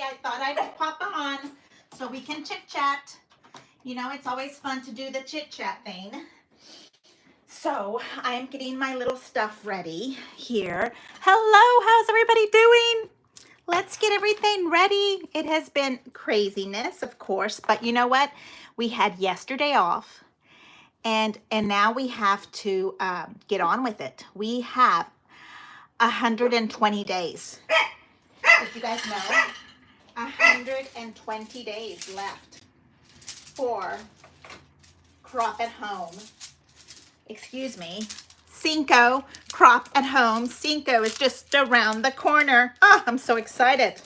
I thought I'd pop on so we can chit chat. You know, it's always fun to do the chit chat thing. So I'm getting my little stuff ready here. Hello, how's everybody doing? Let's get everything ready. It has been craziness, of course, but you know what? We had yesterday off, and now we have to get on with it. We have 120 days. Did you guys know? 120 days left for crop at home. Excuse me. Cinco, crop at home. Cinco is just around the corner. Oh, I'm so excited.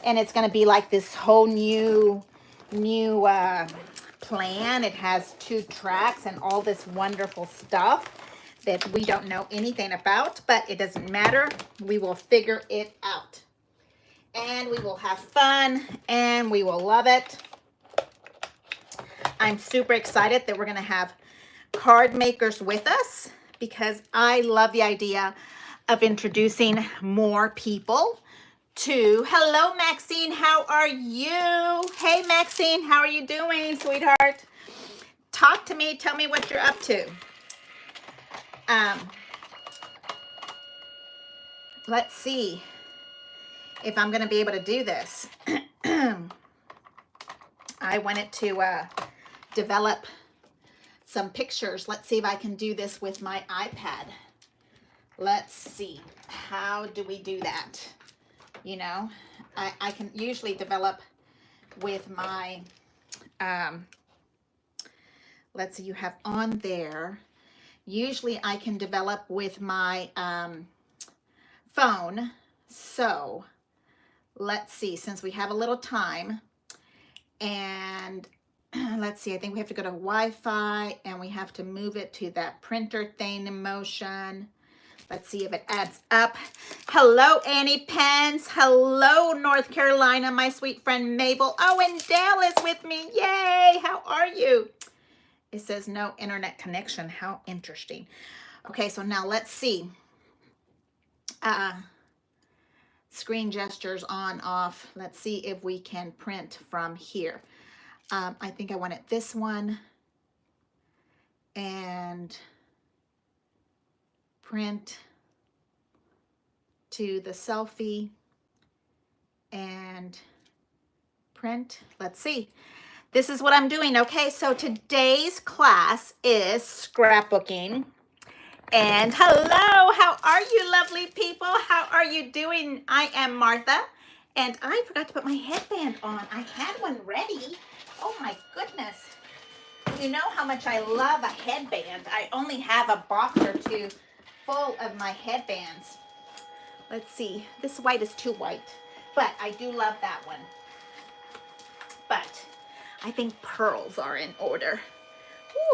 And it's going to be like this whole new plan. It has 2 tracks and all this wonderful stuff that we don't know anything about, but it doesn't matter. We will figure it out. And we will have fun and we will love it. I'm super excited that we're going to have card makers with us because I love the idea of introducing more people to. Hello, Maxine. How are you? Hey, Maxine. How are you doing, sweetheart? Talk to me. Tell me what you're up to. Let's see if I'm going to be able to do this. I wanted to develop some pictures. Let's see if I can do this with my iPad. Let's see. How do we do that? You know, I can usually develop with my, let's see, you have on there. Usually I can develop with my phone. So let's see, since we have a little time, and let's see, I think we have to go to Wi-Fi and we have to move it to that printer thing in motion. Let's see if it adds up. Hello, Annie Pence. Hello, North Carolina, my sweet friend Mabel. Oh, and Dale is with me. Yay, how are you? It says no internet connection. How interesting. Okay, so now let's see. Screen gestures on, off. Let's see if we can print from here. I think I wanted this one. And print to the selfie. And print. Let's see. This is what I'm doing. Okay, so today's class is scrapbooking. And hello, how are you, lovely people? How are you doing? I am Martha, and I forgot to put my headband on. I had one ready. Oh my goodness. You know how much I love a headband. I only have a box or 2 full of my headbands. Let's see. This white is too white, but I do love that one. But I think pearls are in order.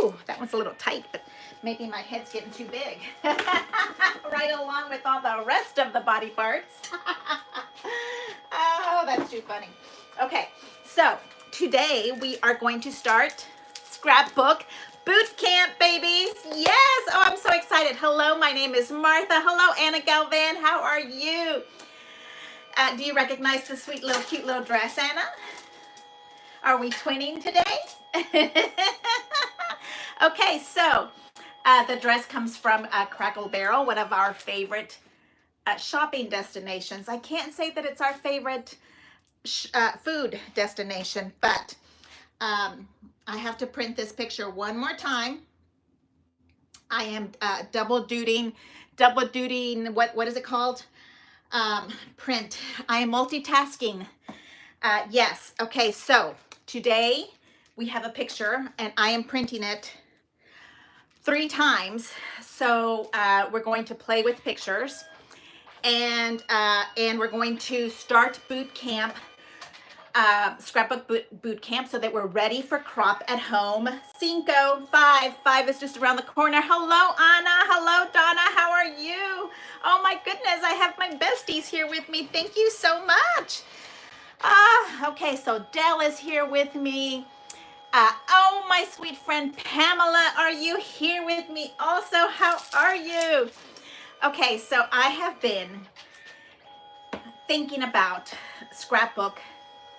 Ooh, that one's a little tight, but maybe my head's getting too big. Right along with all the rest of the body parts. Oh, that's too funny. Okay, so today we are going to start Scrapbook Boot Camp, babies. Yes, oh, I'm so excited. Hello, my name is Martha. Hello, Anna Galvan. How are you? Do you recognize the sweet little, cute little dress, Anna? Are we twinning today? Okay, so the dress comes from Crackle Barrel, one of our favorite shopping destinations. I can't say that it's our favorite food destination, but I have to print this picture one more time. I am double dutying, what is it called? Print. I am multitasking. Yes, okay, so today we have a picture and I am printing it 3 times. So we're going to play with pictures, and we're going to start boot camp, scrapbook boot camp, so that we're ready for crop at home. 5 is just around the corner. Hello, Anna. Hello, Donna. How are you? Oh my goodness, I have my besties here with me. Thank you so much. Okay, so Dell is here with me. Oh, my sweet friend Pamela, are you here with me also? How are you? Okay, so I have been thinking about Scrapbook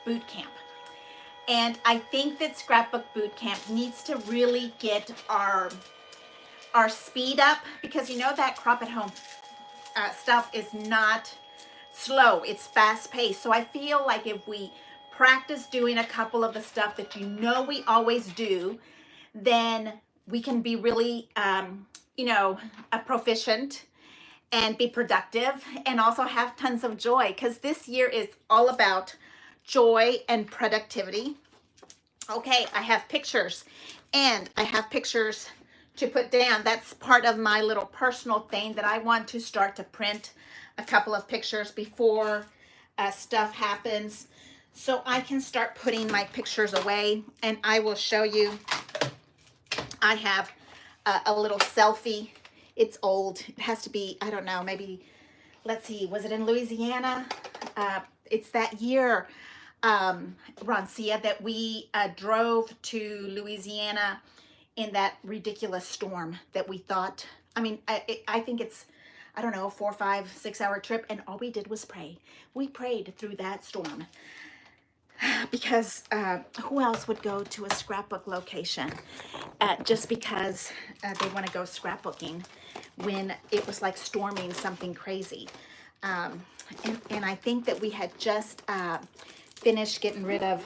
Boot Camp. And I think that Scrapbook Boot Camp needs to really get our speed up, because you know that crop at home stuff is not slow, it's fast paced. So I feel like if we practice doing a couple of the stuff that you know we always do, then we can be really, a proficient and be productive and also have tons of joy, because this year is all about joy and productivity. Okay, I have pictures, and I have pictures to put down. That's part of my little personal thing that I want to start to print a couple of pictures before stuff happens, so I can start putting my pictures away. And I will show you, I have a little selfie. It's old. It has to be, I don't know, maybe, let's see, was it in Louisiana? It's that year, Roncia, that we drove to Louisiana in that ridiculous storm that we thought, I think it's, I don't know, 4, 5, 6 hour trip, and all we did was pray. We prayed through that storm, because who else would go to a scrapbook location just because they want to go scrapbooking when it was like storming something crazy? And I think that we had just finished getting rid of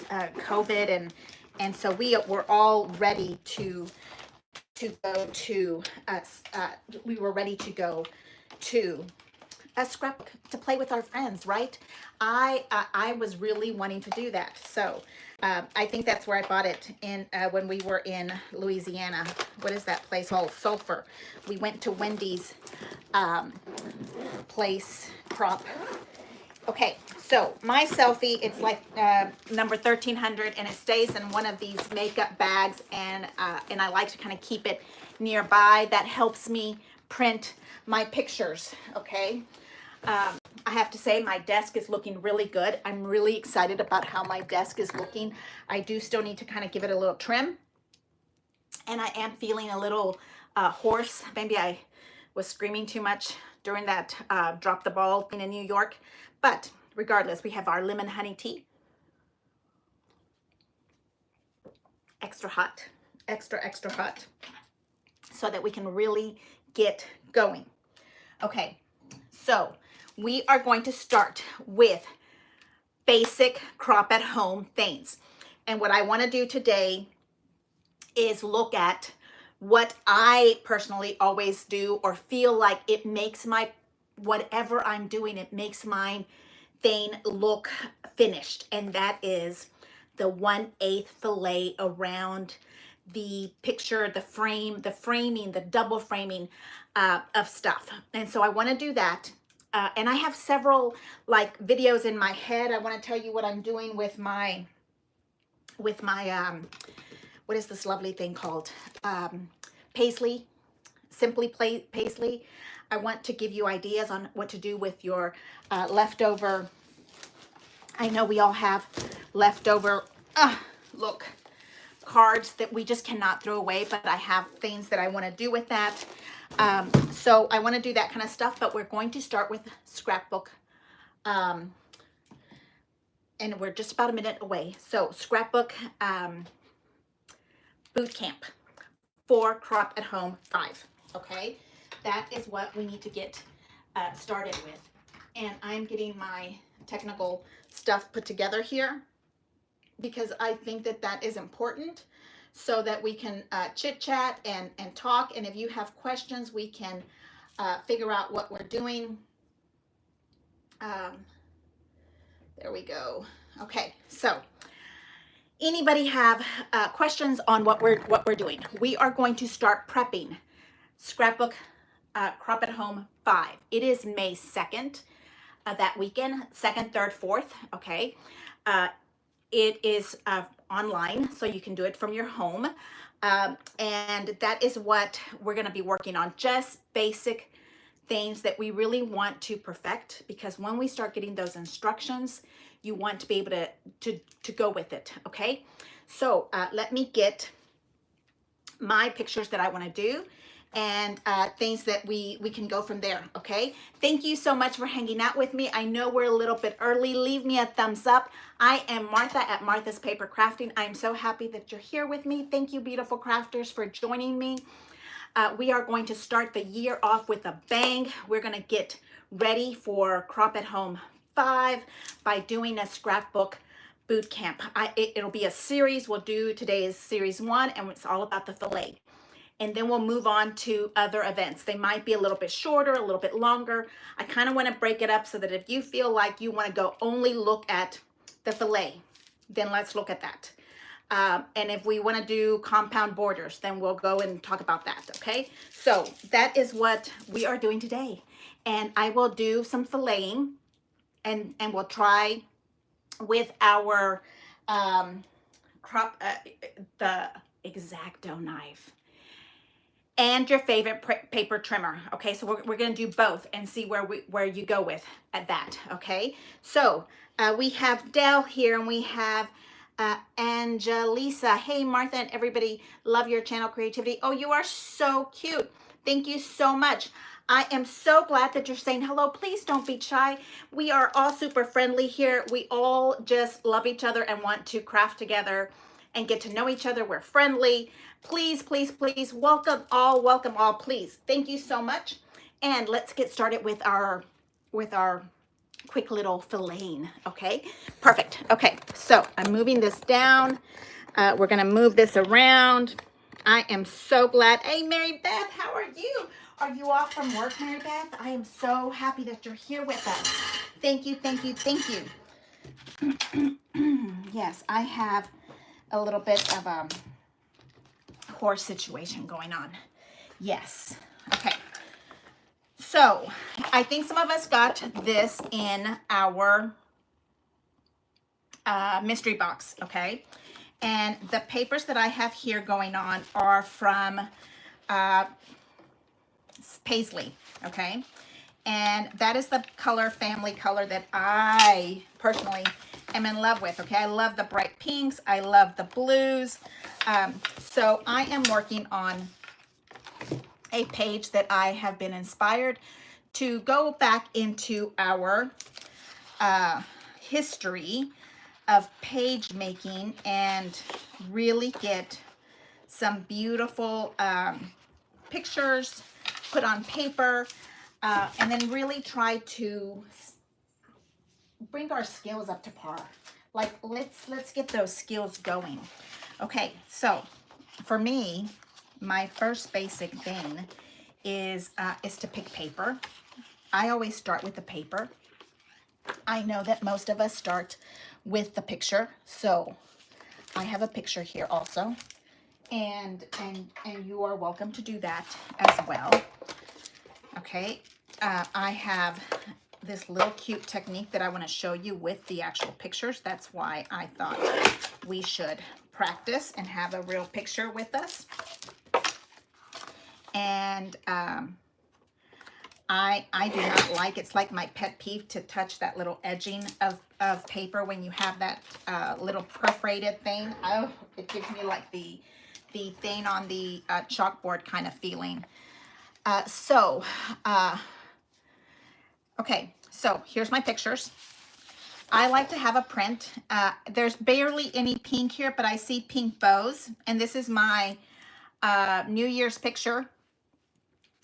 COVID, and so we were all ready to go to we were ready to go to a scrap to play with our friends, right? I was really wanting to do that, so I think that's where I bought it in when we were in Louisiana. What is that place called? Sulphur. We went to Wendy's place, crop. Okay, so my selfie, it's like number 1300, and it stays in one of these makeup bags, and I like to kind of keep it nearby. That helps me print my pictures, okay? I have to say my desk is looking really good. I'm really excited about how my desk is looking. I do still need to kind of give it a little trim, and I am feeling a little hoarse. Maybe I was screaming too much during that drop the ball thing in New York. But regardless, we have our lemon honey tea. Extra hot, extra hot, so that we can really get going. Okay, so we are going to start with basic crop at home things. And what I want to do today is look at what I personally always do, or feel like it makes my, whatever I'm doing, it makes my thing look finished. And that is the 1/8 fillet around the picture, the frame, the framing, the double framing of stuff. And so I want to do that. And I have several like videos in my head. I want to tell you what I'm doing with my what is this lovely thing called? Paisley, Simply Paisley. I want to give you ideas on what to do with your leftover. I know we all have leftover, look, cards that we just cannot throw away, but I have things that I want to do with that. So I want to do that kind of stuff, but we're going to start with Scrapbook. And we're just about a minute away. So Scrapbook Boot Camp for Crop at Home 5. Okay, that is what we need to get started with. And I'm getting my technical stuff put together here, because I think that that is important, so that we can chit chat and talk. And if you have questions, we can figure out what we're doing. There we go. Okay, so anybody have questions on what we're doing? We are going to start prepping Scrapbook Crop at Home 5. It is May 2nd, that weekend, 2nd, 3rd, 4th, okay? It is online, so you can do it from your home. And that is what we're gonna be working on, just basic things that we really want to perfect, because when we start getting those instructions, you want to be able to go with it, okay? So let me get my pictures that I want to do, and things that we can go from there. Okay, thank you so much for hanging out with me. I know we're a little bit early. Leave me a thumbs up. I am Martha at Martha's Paper Crafting. I'm so happy that you're here with me. Thank you, beautiful crafters, for joining me. We are going to start the year off with a bang. We're going to get ready for Crop at Home 5 by doing a scrapbook boot camp. It'll be a series. We'll do, today is series 1, and it's all about the fillet. And then we'll move on to other events. They might be a little bit shorter, a little bit longer. I kind of want to break it up so that if you feel like you want to go only look at the fillet, then let's look at that. And if we want to do compound borders, then we'll go and talk about that. Okay, so that is what we are doing today. And I will do some filleting, and we'll try with our the X-Acto knife and your favorite paper trimmer. Okay, so we're going to do both and see where you go with at that. Okay, so we have Dell here, and we have Angelisa. Hey, Martha and everybody, love your channel creativity. Oh, you are so cute. Thank you so much. I am so glad that you're saying hello. Please don't be shy. We are all super friendly here. We all just love each other and want to craft together and get to know each other. We're friendly. Please, please, please, welcome all, please. Thank you so much. And let's get started with our quick little filleting. Okay, perfect. Okay, so I'm moving this down. We're gonna move this around. I am so glad. Hey, Mary Beth, how are you? Are you off from work, Mary Beth? I am so happy that you're here with us. Thank you, thank you, thank you. Yes, I have a little bit of a horse situation going on. Yes. Okay. So I think some of us got this in our mystery box. Okay. And the papers that I have here going on are from Paisley. Okay. And that is the family color that I personally am in love with. Okay. I love the bright pinks. I love the blues. So I am working on a page that I have been inspired to go back into our history of page making and really get some beautiful pictures put on paper, and then really try to bring our skills up to par. Like, let's get those skills going. Okay, so for me, my first basic thing is to pick paper. I always start with the paper. I know that most of us start with the picture, so I have a picture here also, and you are welcome to do that as well. Okay, I have this little cute technique that I want to show you with the actual pictures. That's why I thought we should practice and have a real picture with us. And I do not like, it's like my pet peeve to touch that little edging of paper when you have that little perforated thing. Oh, it gives me like the thing on the chalkboard kind of feeling. Okay, so here's my pictures. I like to have a print. There's barely any pink here, but I see pink bows, and this is my New Year's picture.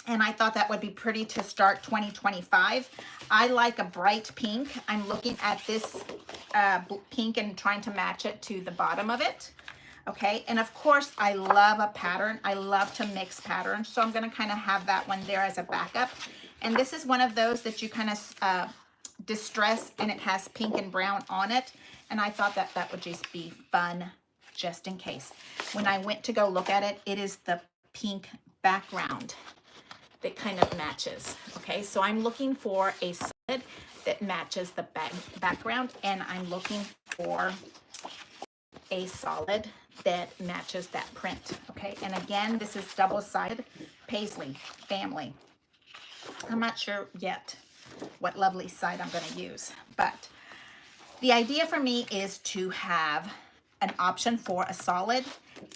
And I thought that would be pretty to start 2025. I like a bright pink. I'm looking at this pink and trying to match it to the bottom of it. Okay, and of course, I love a pattern. I love to mix patterns. So I'm gonna kind of have that one there as a backup. And this is one of those that you kind of distress, and it has pink and brown on it. And I thought that that would just be fun, just in case. When I went to go look at it, it is the pink background that kind of matches. Okay, so I'm looking for a solid that matches the background, and I'm looking for a solid that matches that print. Okay, and again, this is double-sided Paisley family. I'm not sure yet what lovely side I'm going to use, but the idea for me is to have an option for a solid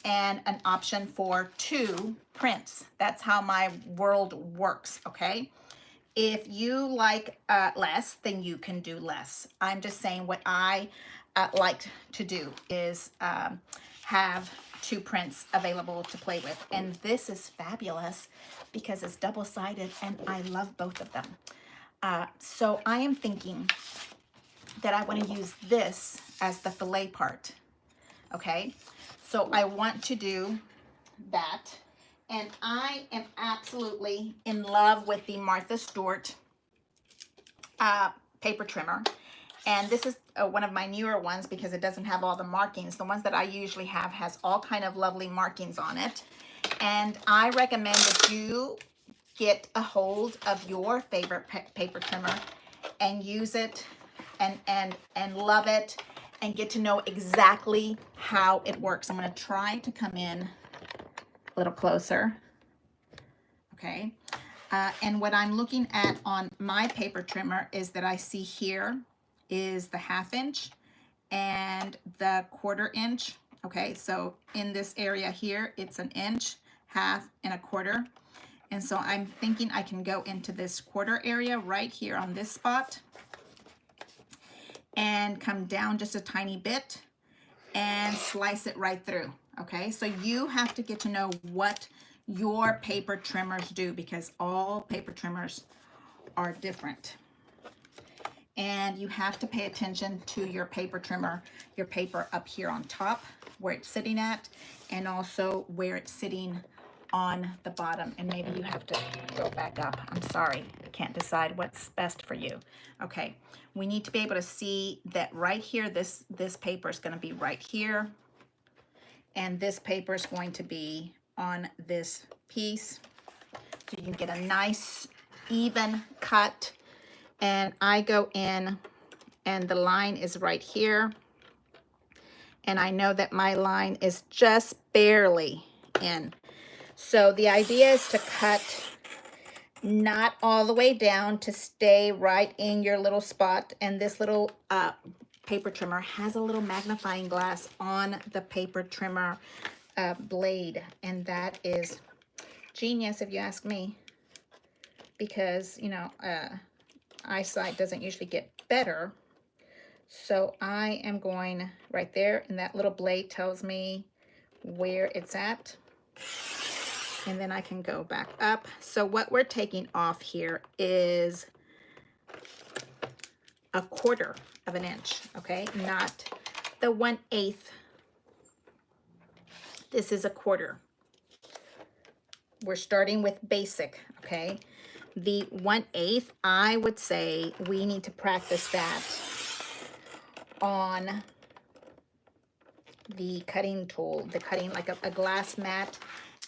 and an option for 2 prints. That's how my world works, okay? If you like less, then you can do less. I'm just saying what I like to do is have 2 prints available to play with. And this is fabulous because it's double-sided and I love both of them. So I am thinking that I want to use this as the fillet part, okay? So I want to do that. And I am absolutely in love with the Martha Stewart paper trimmer. And this is one of my newer ones because it doesn't have all the markings. The ones that I usually have has all kind of lovely markings on it. And I recommend that you get a hold of your favorite paper trimmer and use it and love it and get to know exactly how it works. I'm going to try to come in a little closer. Okay. And what I'm looking at on my paper trimmer is that I see here is the 1/2 inch and the 1/4 inch. Okay, so in this area here, it's 1 inch, 1/2, and 1/4. And so I'm thinking I can go into this 1/4 area right here on this spot and come down just a tiny bit and slice it right through. Okay, so you have to get to know what your paper trimmers do because all paper trimmers are different. And you have to pay attention to your paper trimmer, your paper up here on top, where it's sitting at, and also where it's sitting on the bottom. And maybe you have to go back up. I'm sorry, I can't decide what's best for you. Okay, we need to be able to see that right here, this paper is going to be right here. And this paper is going to be on this piece. So you can get a nice, even cut. And I go in and the line is right here. And I know that my line is just barely in. So the idea is to cut not all the way down to stay right in your little spot. And this little paper trimmer has a little magnifying glass on the paper trimmer blade. And that is genius if you ask me. Because, you know, eyesight doesn't usually get better. So I am going right there, and that little blade tells me where it's at. And then I can go back up. So what we're taking off here is 1/4 of an inch, okay? Not the 1/8. This is 1/4. We're starting with basic, okay? The 1/8, I would say we need to practice that on the cutting tool, the cutting like a glass mat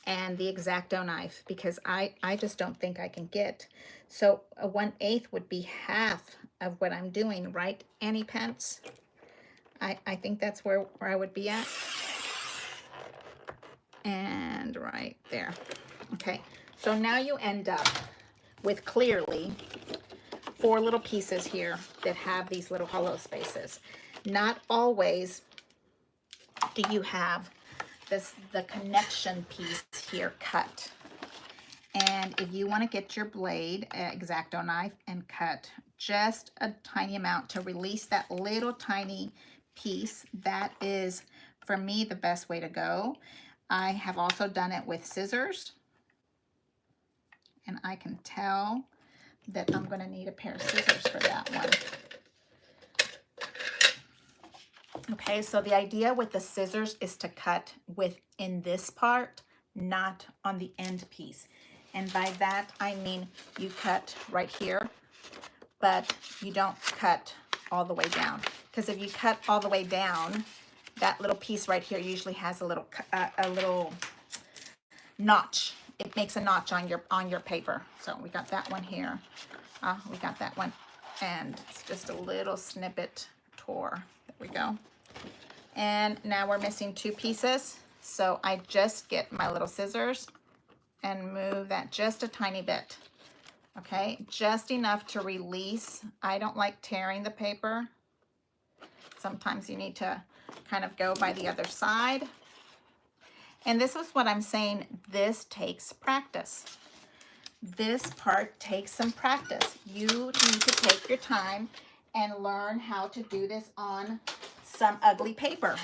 and the X-Acto knife, because I just don't think I can get. So a 1/8 would be 1/2 of what I'm doing, right, Annie Pence? I think that's where I would be at. And right there. Okay, so now you end up with clearly 4 little pieces here that have these little hollow spaces. Not always do you have the connection piece here cut. And if you want to get your blade, X-Acto knife, and cut just a tiny amount to release that little tiny piece, that is, for me, the best way to go. I have also done it with scissors. And I can tell that I'm going to need a pair of scissors for that one. Okay, so the idea with the scissors is to cut within this part, not on the end piece. And by that, I mean you cut right here, but you don't cut all the way down. Because if you cut all the way down, that little piece right here usually has a little notch. It makes a notch on your paper. So we got that one here. We got that one, and it's just a little snippet tore. There we go. And now we're missing 2 pieces. So I just get my little scissors and move that just a tiny bit. Okay, just enough to release. I don't like tearing the paper. Sometimes you need to kind of go by the other side. And this is what I'm saying. This takes practice. This part takes some practice. You need to take your time and learn how to do this on some ugly paper.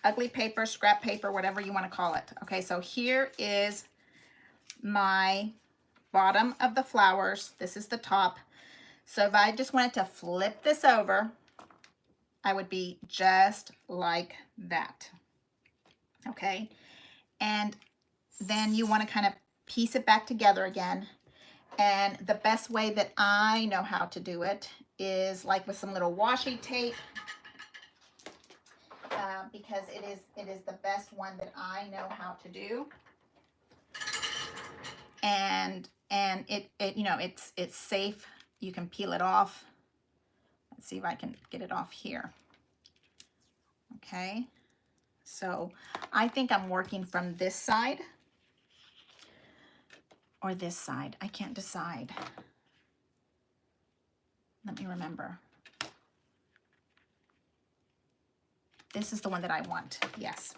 Ugly paper, scrap paper, whatever you want to call it. Okay, so here is my bottom of the flowers. This is the top. So if I just wanted to flip this over, I would be just like that. Okay, and then you want to kind of piece it back together again. And the best way that I know how to do it is like with some little washi tape, because it is the best one that I know how to do. And it you know, it's safe. You can peel it off. Let's see if I can get it off here. Okay, so I think I'm working from this side or this side. I can't decide. Let me remember. This is the one that I want. Yes.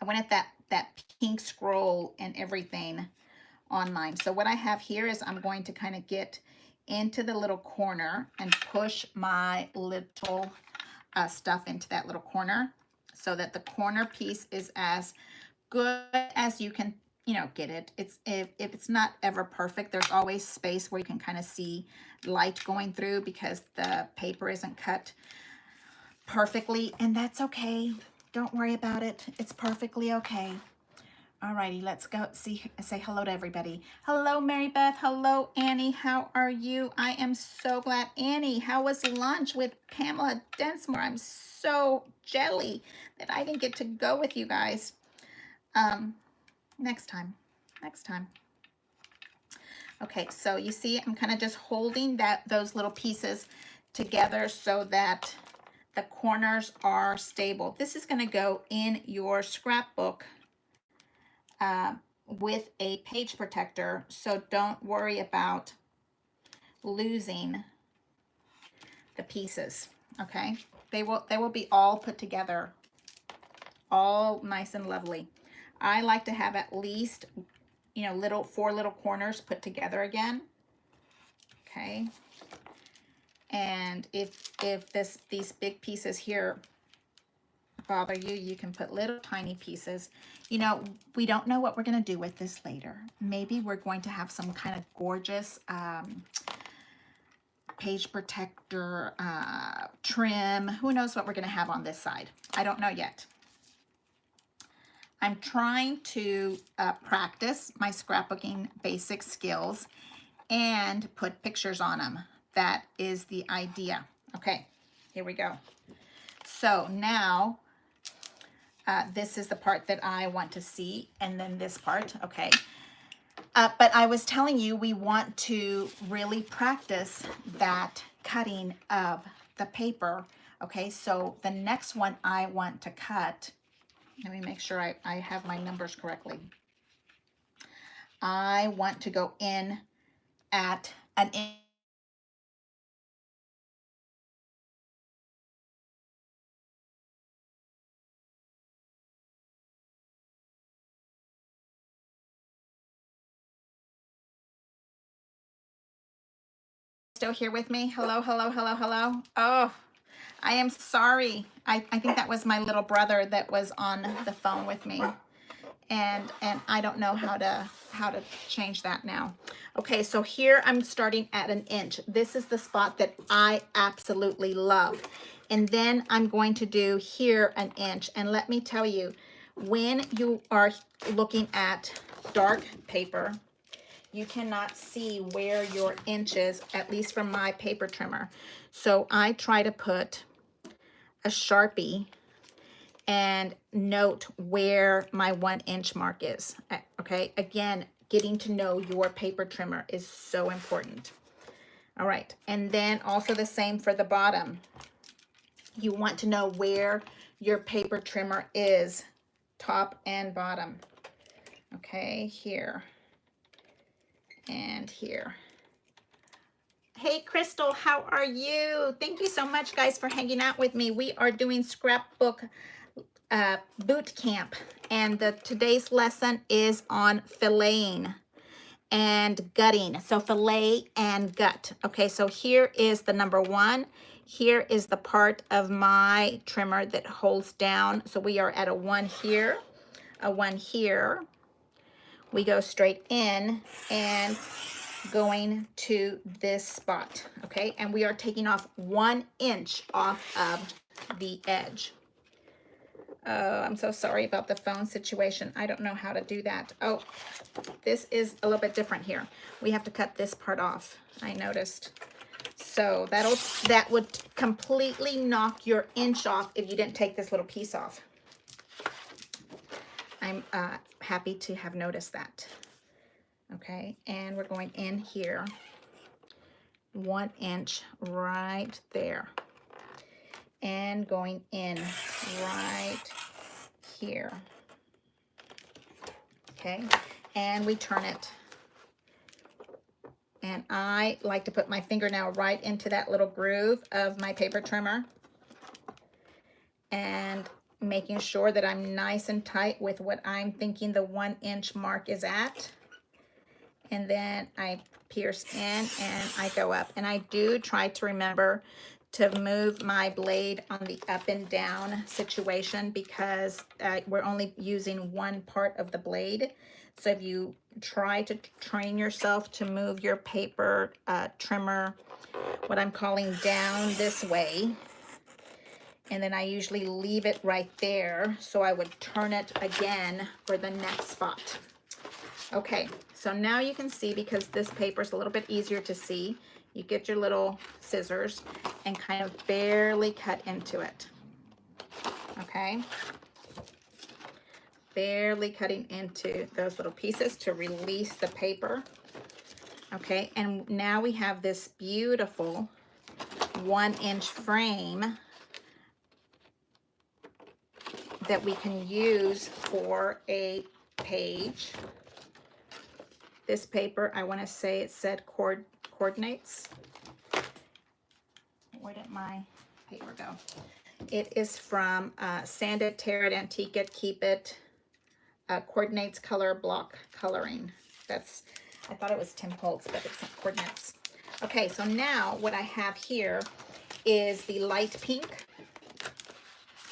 I wanted that pink scroll and everything on mine. So what I have here is I'm going to kind of get into the little corner and push my little stuff into that little corner so that the corner piece is as good as you can, you know, get it. It's if it's not ever perfect, there's always space where you can kind of see light going through because the paper isn't cut perfectly, and that's okay. Don't worry about it. It's perfectly okay. Alrighty, let's go say hello to everybody. Hello, Mary Beth. Hello, Annie. How are you? I am so glad. Annie, how was lunch with Pamela Densmore? I'm so jelly that I didn't get to go with you guys. Next time. Okay, so you see, I'm kind of just holding those little pieces together so that the corners are stable. This is going to go in your scrapbook with a page protector, so don't worry about losing the pieces. Okay, they will be all put together, all nice and lovely. I like to have at least, you know, four little corners put together again. Okay, and if these big pieces here bother you, you can put little tiny pieces. You know, we don't know what we're going to do with this later. Maybe we're going to have some kind of gorgeous page protector trim. Who knows what we're going to have on this side? I don't know yet. I'm trying to practice my scrapbooking basic skills and put pictures on them. That is the idea. Okay, here we go. So now this is the part that I want to see, and then this part, okay. But I was telling you, we want to really practice that cutting of the paper, okay. So the next one I want to cut, let me make sure I have my numbers correctly. I want to go in at an inch. Still here with me? Hello, hello, hello, hello. Oh, I am sorry. I think that was my little brother that was on the phone with me. And I don't know how to change that now. Okay, so here I'm starting at an inch. This is the spot that I absolutely love. And then I'm going to do here an inch. And let me tell you, when you are looking at dark paper, you cannot see where your inch is, at least from my paper trimmer. So I try to put a Sharpie and note where my 1 inch mark is. Okay, again, getting to know your paper trimmer is so important. All right, and then also the same for the bottom. You want to know where your paper trimmer is, top and bottom. Okay, here and here. Hey Crystal, how are you? Thank you so much, guys, for hanging out with me. We are doing scrapbook boot camp, and today's lesson is on filleting and gutting. So fillet and gut. Okay, so here is the number one. Here is the part of my trimmer that holds down. So we are at a 1 here, a 1 here. We go straight in and going to this spot, okay? And we are taking off 1 inch off of the edge. I'm so sorry about the phone situation. I don't know how to do that. Oh, this is a little bit different here. We have to cut this part off, I noticed. So that would completely knock your inch off if you didn't take this little piece off. I'm happy to have noticed that. Okay, and we're going in here, 1 inch right there, and going in right here. Okay, and we turn it. And I like to put my fingernail right into that little groove of my paper trimmer, and making sure that I'm nice and tight with what I'm thinking the 1 inch mark is at. And then I pierce in and I go up. And I do try to remember to move my blade on the up and down situation, because we're only using one part of the blade. So if you try to train yourself to move your paper trimmer, what I'm calling down this way, and then I usually leave it right there, so I would turn it again for the next spot. Okay, so now you can see, because this paper is a little bit easier to see, you get your little scissors and kind of barely cut into it. Okay, barely cutting into those little pieces to release the paper. Okay, and now we have this beautiful 1 inch frame that we can use for a page. This paper, I want to say it said coordinates. Where did my paper go? It is from Sanded, Tear It, Antique It, Keep It, Coordinates Color Block Coloring. I thought it was Tim Holtz, but it's not Coordinates. Okay, so now what I have here is the light pink,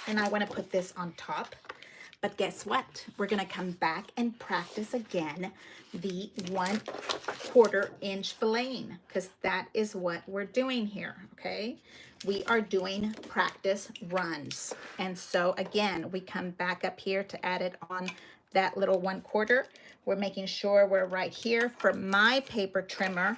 and I want to put this on top. But guess what? We're going to come back and practice again the 1/4 inch filleting, because that is what we're doing here, okay? We are doing practice runs. And so again, we come back up here to add it on that little 1/4. We're making sure we're right here. For my paper trimmer,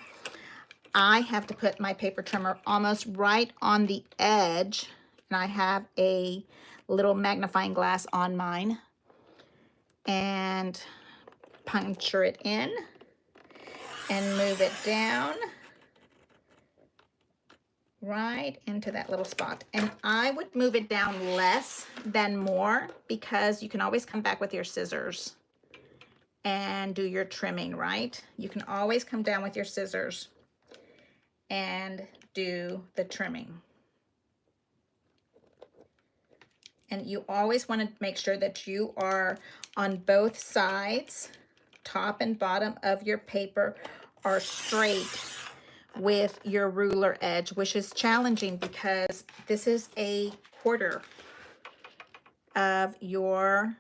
I have to put my paper trimmer almost right on the edge, and I have a little magnifying glass on mine, and puncture it in and move it down right into that little spot. And I would move it down less than more, because you can always come back with your scissors and do your trimming, right? You can always come down with your scissors and do the trimming. And you always want to make sure that you are on both sides, top and bottom of your paper, are straight with your ruler edge, which is challenging because this is a 1/4 of your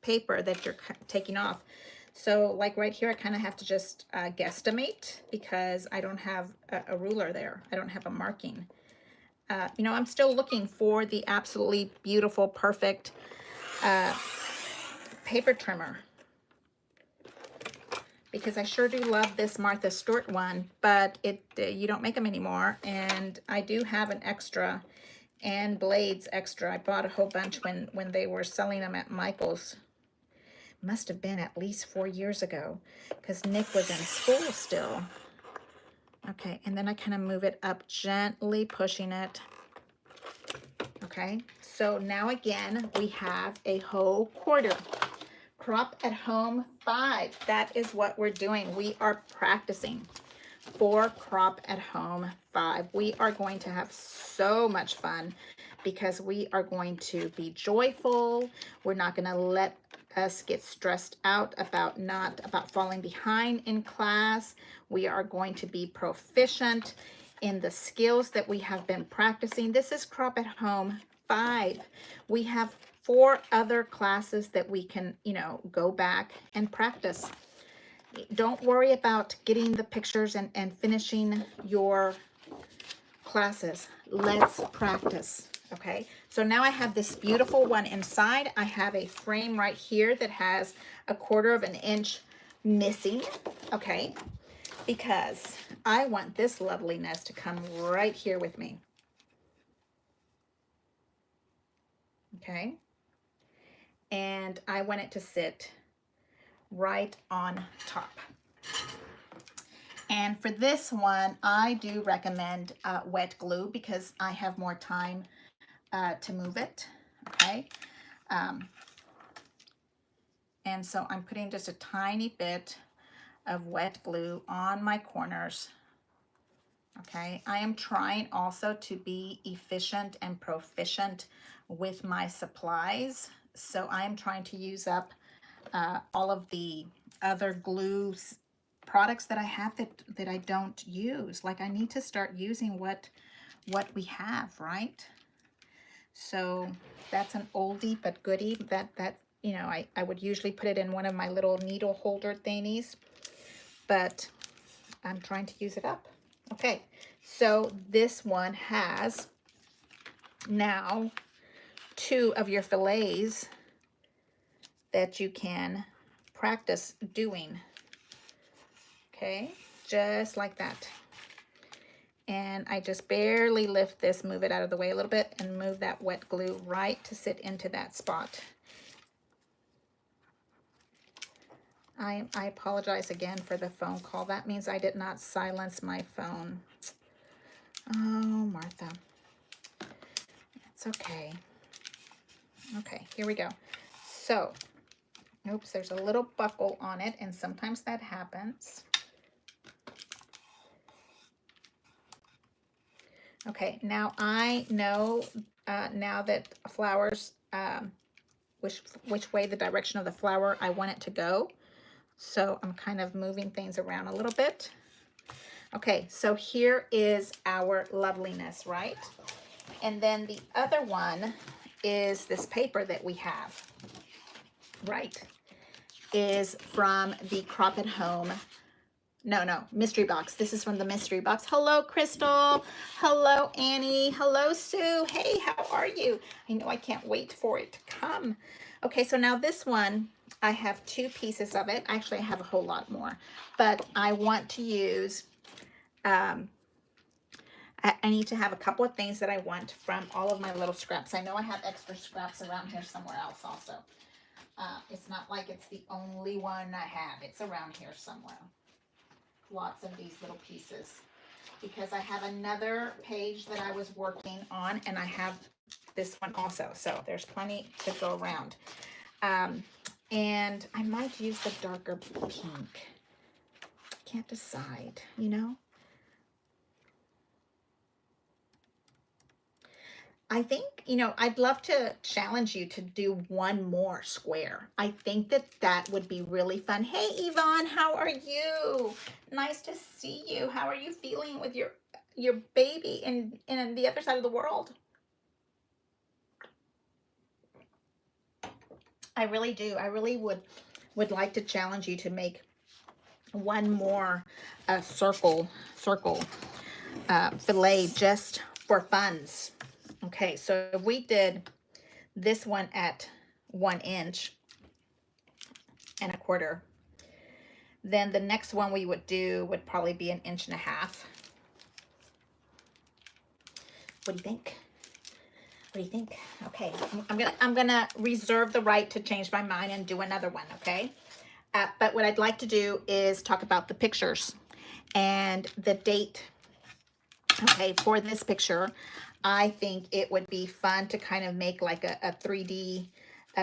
paper that you're taking off. So like right here, I kind of have to just guesstimate, because I don't have a ruler there. I don't have a marking. You know, I'm still looking for the absolutely beautiful, perfect paper trimmer, because I sure do love this Martha Stewart one, but you don't make them anymore. And I do have an extra, and blades extra. I bought a whole bunch when they were selling them at Michael's. Must have been at least 4 years ago, because Nick was in school still. Okay, and then I kind of move it up, gently pushing it. Okay, so now again, we have a whole 1/4. Crop at home 5. That is what we're doing. We are practicing. for Crop at Home 5. We are going to have so much fun because we are going to be joyful. We're not going to let us get stressed out about falling behind in class. We are going to be proficient in the skills that we have been practicing. This is Crop at Home 5. We have 4 other classes that we can, go back and practice. Don't worry about getting the pictures and finishing your classes. Let's practice. Okay, so now I have this beautiful one inside. I have a frame right here that has 1/4 of an inch missing. Okay, because I want this loveliness to come right here with me. Okay, and I want it to sit right on top. And for this one, I do recommend wet glue because I have more time to move it. Okay, and so I'm putting just a tiny bit of wet glue on my corners. Okay, I am trying also to be efficient and proficient with my supplies. So I am trying to use up all of the other glue products that I have that I don't use. Like, I need to start using what we have, right? So that's an oldie but goodie that I would usually put it in one of my little needle holder thingies, but I'm trying to use it up. Okay, so this one has now 2 of your fillets that you can practice doing. Okay, just like that. And I just barely lift this, move it out of the way a little bit, and move that wet glue right to sit into that spot. I apologize again for the phone call. That means I did not silence my phone. Oh, Martha. It's okay. Okay, here we go. So, oops, there's a little buckle on it, and sometimes that happens. Okay, now I know now that flowers, which way the direction of the flower I want it to go. So I'm kind of moving things around a little bit. Okay, so here is our loveliness, right? And then the other one is this paper that we have, right? Is from the Crop at Home. No, mystery box. This is from the mystery box. Hello, Crystal. Hello, Annie. Hello, Sue. Hey, how are you? I know I can't wait for it to come. Okay, so now this one, I have 2 pieces of it. Actually, I have a whole lot more, but I want to use, I need to have a couple of things that I want from all of my little scraps. I know I have extra scraps around here somewhere else also. It's not like it's the only one I have. It's around here somewhere. Lots of these little pieces because I have another page that I was working on, and I have this one also. So there's plenty to go around. And I might use the darker pink. Can't decide, I think, I'd love to challenge you to do one more square. I think that would be really fun. Hey, Yvonne, how are you? Nice to see you. How are you feeling with your baby in the other side of the world? I really do. I really would like to challenge you to make one more circle fillet just for funs. Okay, so if we did this one at 1 inch and 1/4, then the next one we would do would probably be 1.5 inches. What do you think? What do you think? Okay, I'm gonna reserve the right to change my mind and do another one. Okay, but what I'd like to do is talk about the pictures and the date. Okay, for this picture, I think it would be fun to kind of make like a 3D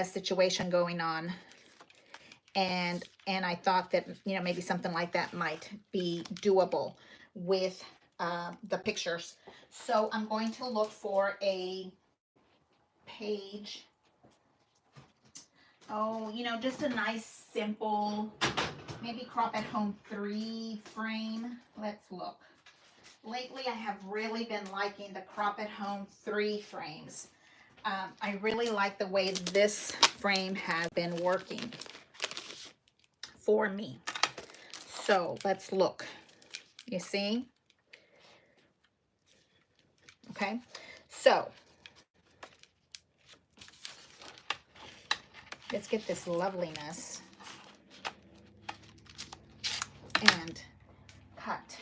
situation going on. And I thought that, maybe something like that might be doable. with the pictures. So I'm going to look for a page. Oh, you know, just a nice, simple, maybe crop at home 3 frame. Let's look. Lately, I have really been liking the crop at home 3 frames. I really like the way this frame has been working for me. So let's look. You see? Okay. So let's get this loveliness and cut.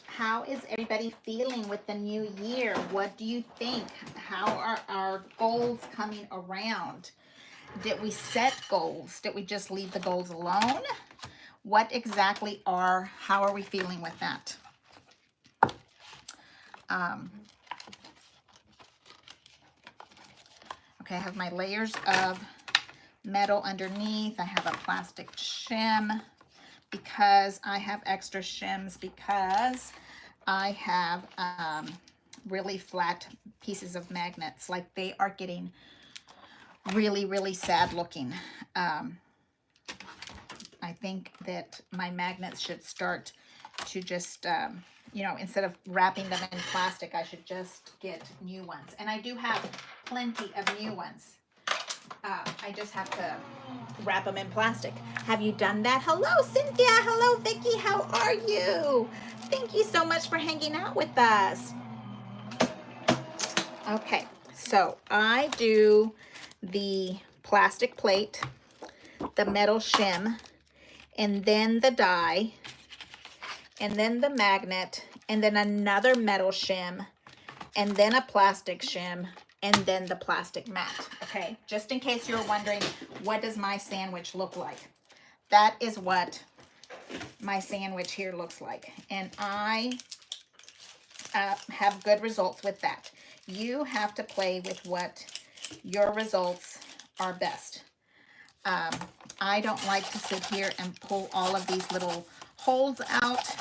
How is everybody feeling with the new year? What do you think? How are our goals coming around? Did we set goals? Did we just leave the goals alone? What exactly how are we feeling with that? Okay, I have my layers of metal underneath. I have a plastic shim because I have extra shims because I have really flat pieces of magnets. Like, they are getting really, really sad looking. I think that my magnets should start to just, you know, instead of wrapping them in plastic, I should just get new ones. And I do have plenty of new ones. I just have to wrap them in plastic. Have you done that? Hello, Cynthia. Hello, Vicki. How are you? Thank you so much for hanging out with us. Okay, so I do the plastic plate, the metal shim, and then the die, and then the magnet, and then another metal shim, and then a plastic shim, and then the plastic mat. Okay, just in case you're wondering, what does my sandwich look like? That is what my sandwich here looks like, and I have good results with that. You have to play with what your results are best. I don't like to sit here and pull all of these little holes out.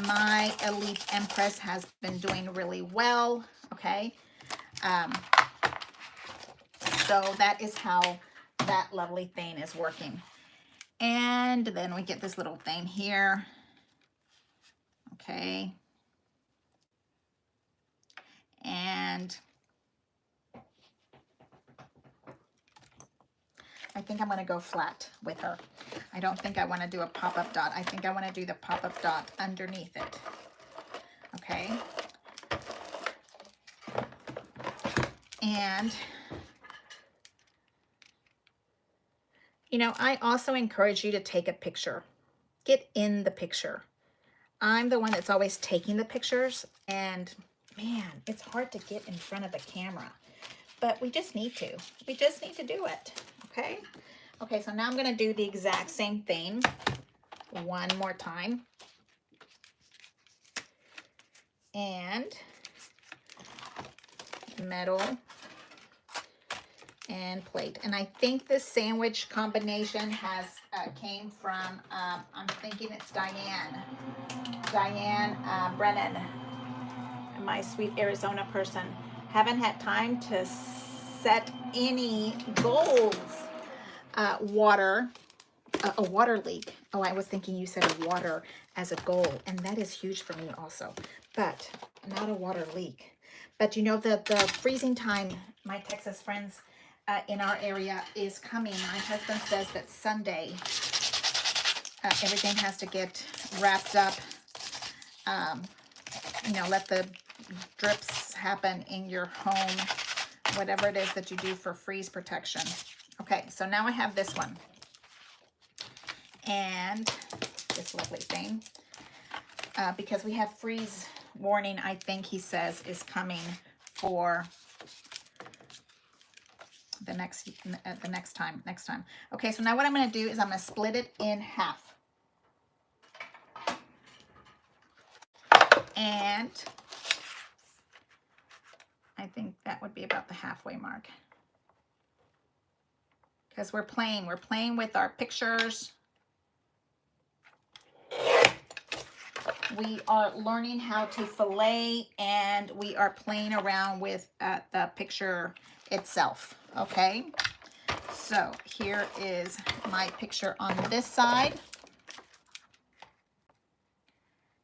My Elite Empress has been doing really well, okay? So that is how that lovely thing is working. And then we get this little thing here, okay? And I think I'm going to go flat with her. I don't think I want to do a pop-up dot. I think I want to do the pop-up dot underneath it. Okay. And, you know, I also encourage you to take a picture. Get in the picture. I'm the one that's always taking the pictures, and man, it's hard to get in front of the camera. But we just need to. We just need to do it. Okay? Okay, so now I'm going to do the exact same thing one more time. And metal and plate. And I think this sandwich combination has came from, I'm thinking it's Diane Brennan, my sweet Arizona person. Haven't had time to set any goals. A water leak. Oh, I was thinking you said a water as a goal, and that is huge for me also, but not a water leak. But you know, the freezing time, my Texas friends in our area, is coming. My husband says that Sunday everything has to get wrapped up. You know, let the drips happen in your home, whatever it is that you do for freeze protection. Okay, so now I have this one and this lovely thing because we have freeze warning, I think he says, is coming for the next time. Okay, so now what I'm going to do is I'm going to split it in half. And I think that would be about the halfway mark. Because we're playing with our pictures. we are learning how to fillet, and we are playing around with the picture itself, okay? So here is my picture on this side.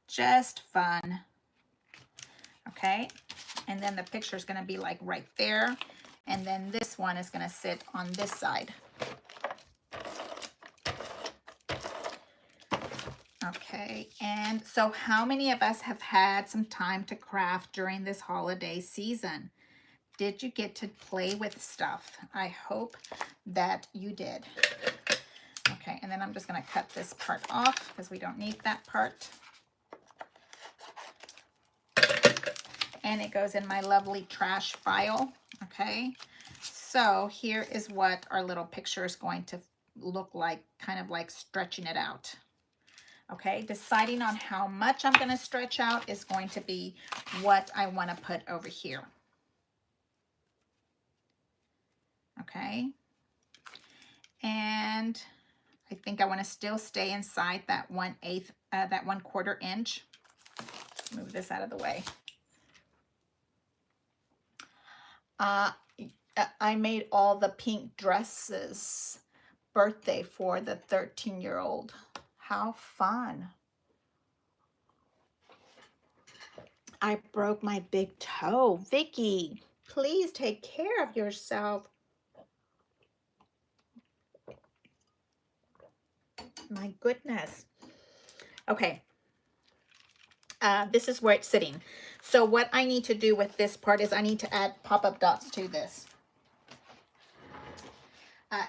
Just fun, okay? And then the picture is going to be like right there, and then this one is going to sit on this side. Okay, and so how many of us have had some time to craft during this holiday season? Did you get to play with stuff? I hope that you did. Okay, and then I'm just going to cut this part off because we don't need that part. And it goes in my lovely trash file. Okay, so here is what our little picture is going to look like, kind of like stretching it out. Okay, deciding on how much I'm going to stretch out is going to be what I want to put over here. Okay, and I think I want to still stay inside that 1/8, that 1/4 inch. Move this out of the way. I made all the pink dresses birthday for the 13-year-old. How fun. I broke my big toe. Vicky, please take care of yourself. My goodness. Okay. This is where it's sitting. So what I need to do with this part is I need to add pop-up dots to this.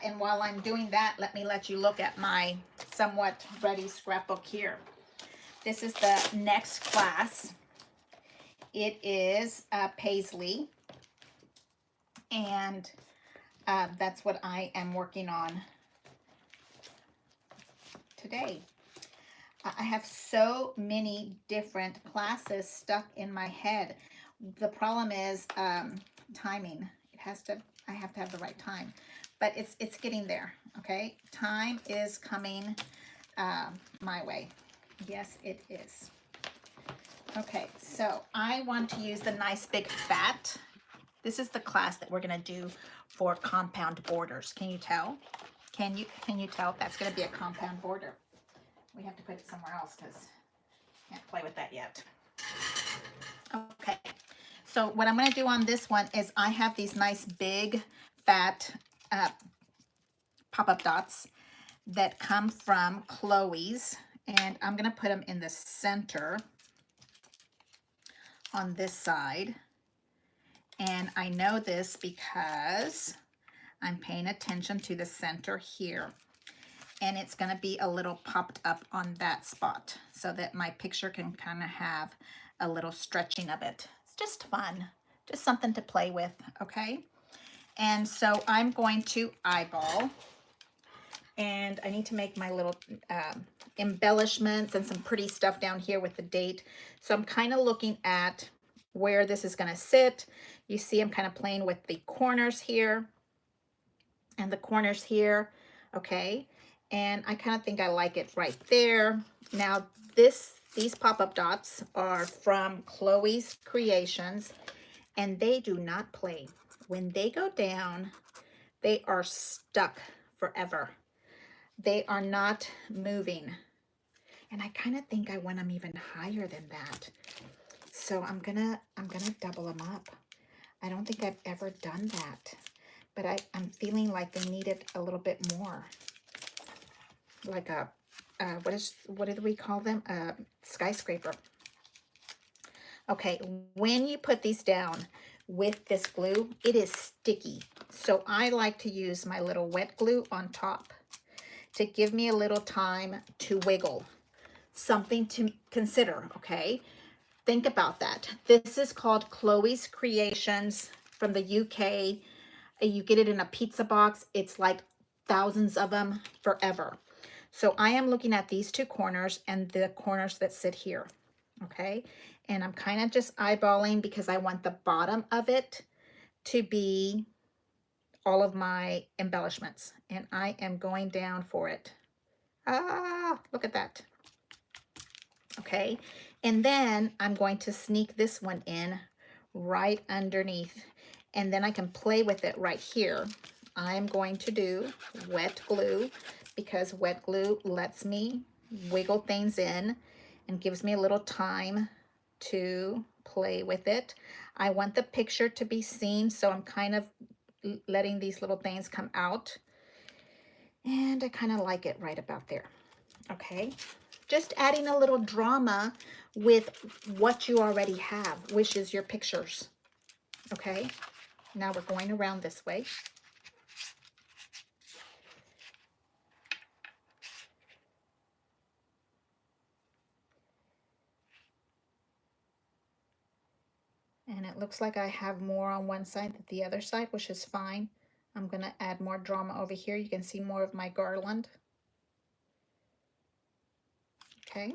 And while I'm doing that, let you look at my somewhat ready scrapbook here. This is the next class. It is Paisley, and that's what I am working on today. I have so many different classes stuck in my head. The problem is timing. I have to have the right time, but it's getting there. Okay, time is coming my way. Yes, it is. Okay, so I want to use the nice big fat. This is the class that we're gonna do for compound borders. Can you tell? Can you tell that's gonna be a compound border? We have to put it somewhere else because I can't play with that yet. Okay, so what I'm gonna do on this one is I have these nice big fat pop-up dots that come from Chloe's, and I'm gonna put them in the center on this side. And I know this because I'm paying attention to the center here, and it's going to be a little popped up on that spot so that my picture can kind of have a little stretching of it. It's just fun, just something to play with. Okay, and so I'm going to eyeball, and I need to make my little embellishments and some pretty stuff down here with the date. So I'm kind of looking at where this is going to sit. You see I'm kind of playing with the corners here and the corners here. Okay, and I kind of think I like it right there. Now these pop-up dots are from Chloe's Creations, and they do not play. When they go down, they are stuck forever. They are not moving. And I kind of think I want them even higher than that. So I'm gonna double them up. I don't think I've ever done that, but I'm feeling like they need it a little bit more. Like a, what do we call them? A skyscraper. Okay, when you put these down with this glue, it is sticky. So I like to use my little wet glue on top to give me a little time to wiggle. Something to consider, okay? Think about that. This is called Chloe's Creations from the UK. You get it in a pizza box. It's like thousands of them forever. So I am looking at these two corners and the corners that sit here, okay? And I'm kind of just eyeballing because I want the bottom of it to be all of my embellishments. And I am going down for it. Ah, look at that. Okay, And then I'm going to sneak this one in right underneath. And then I can play with it right here. I'm going to do wet glue because wet glue lets me wiggle things in and gives me a little time to play with it. I want the picture to be seen, so I'm kind of letting these little things come out. And I kind of like it right about there. Okay, just adding a little drama with what you already have, which is your pictures. Okay, now we're going around this way. And it looks like I have more on one side than the other side, which is fine. I'm gonna add more drama over here. You can see more of my garland. Okay,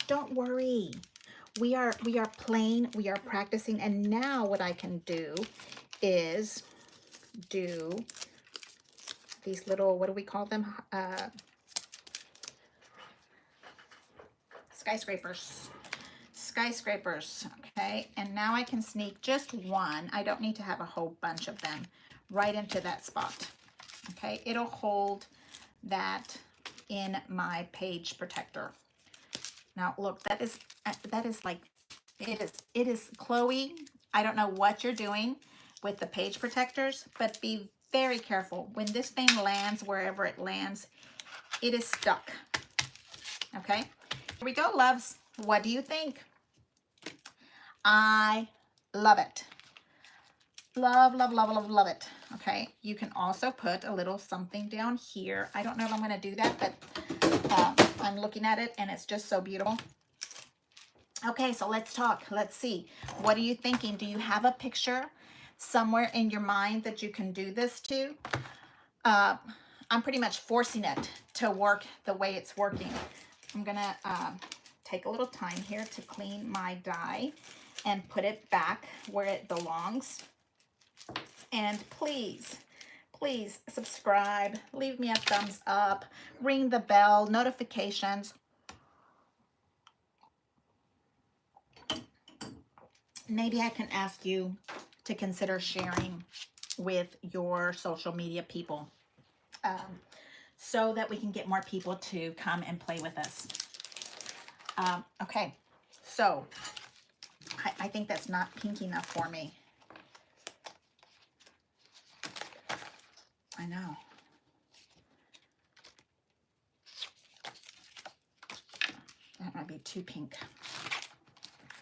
don't worry. We are playing, we are practicing, and now what I can do is do these little, what do we call them? Skyscrapers. Skyscrapers, okay? And now I can sneak just one. I don't need to have a whole bunch of them right into that spot, okay? It'll hold that in my page protector. Now look, that is like, it is Chloe. I don't know what you're doing with the page protectors, but be very careful. When this thing lands wherever it lands, it is stuck. Okay, here we go, loves. What do you think? I love it. Love, love, love, love, love it. Okay, you can also put a little something down here. I don't know if I'm going to do that, but I'm looking at it and it's just so beautiful. Okay, so let's talk. Let's see. What are you thinking? Do you have a picture somewhere in your mind that you can do this to? I'm pretty much forcing it to work the way it's working. I'm gonna take a little time here to clean my die and put it back where it belongs. And please, please subscribe, leave me a thumbs up, ring the bell, notifications. Maybe I can ask you to consider sharing with your social media people so that we can get more people to come and play with us. Okay, so I think that's not pink enough for me. I know. That might be too pink.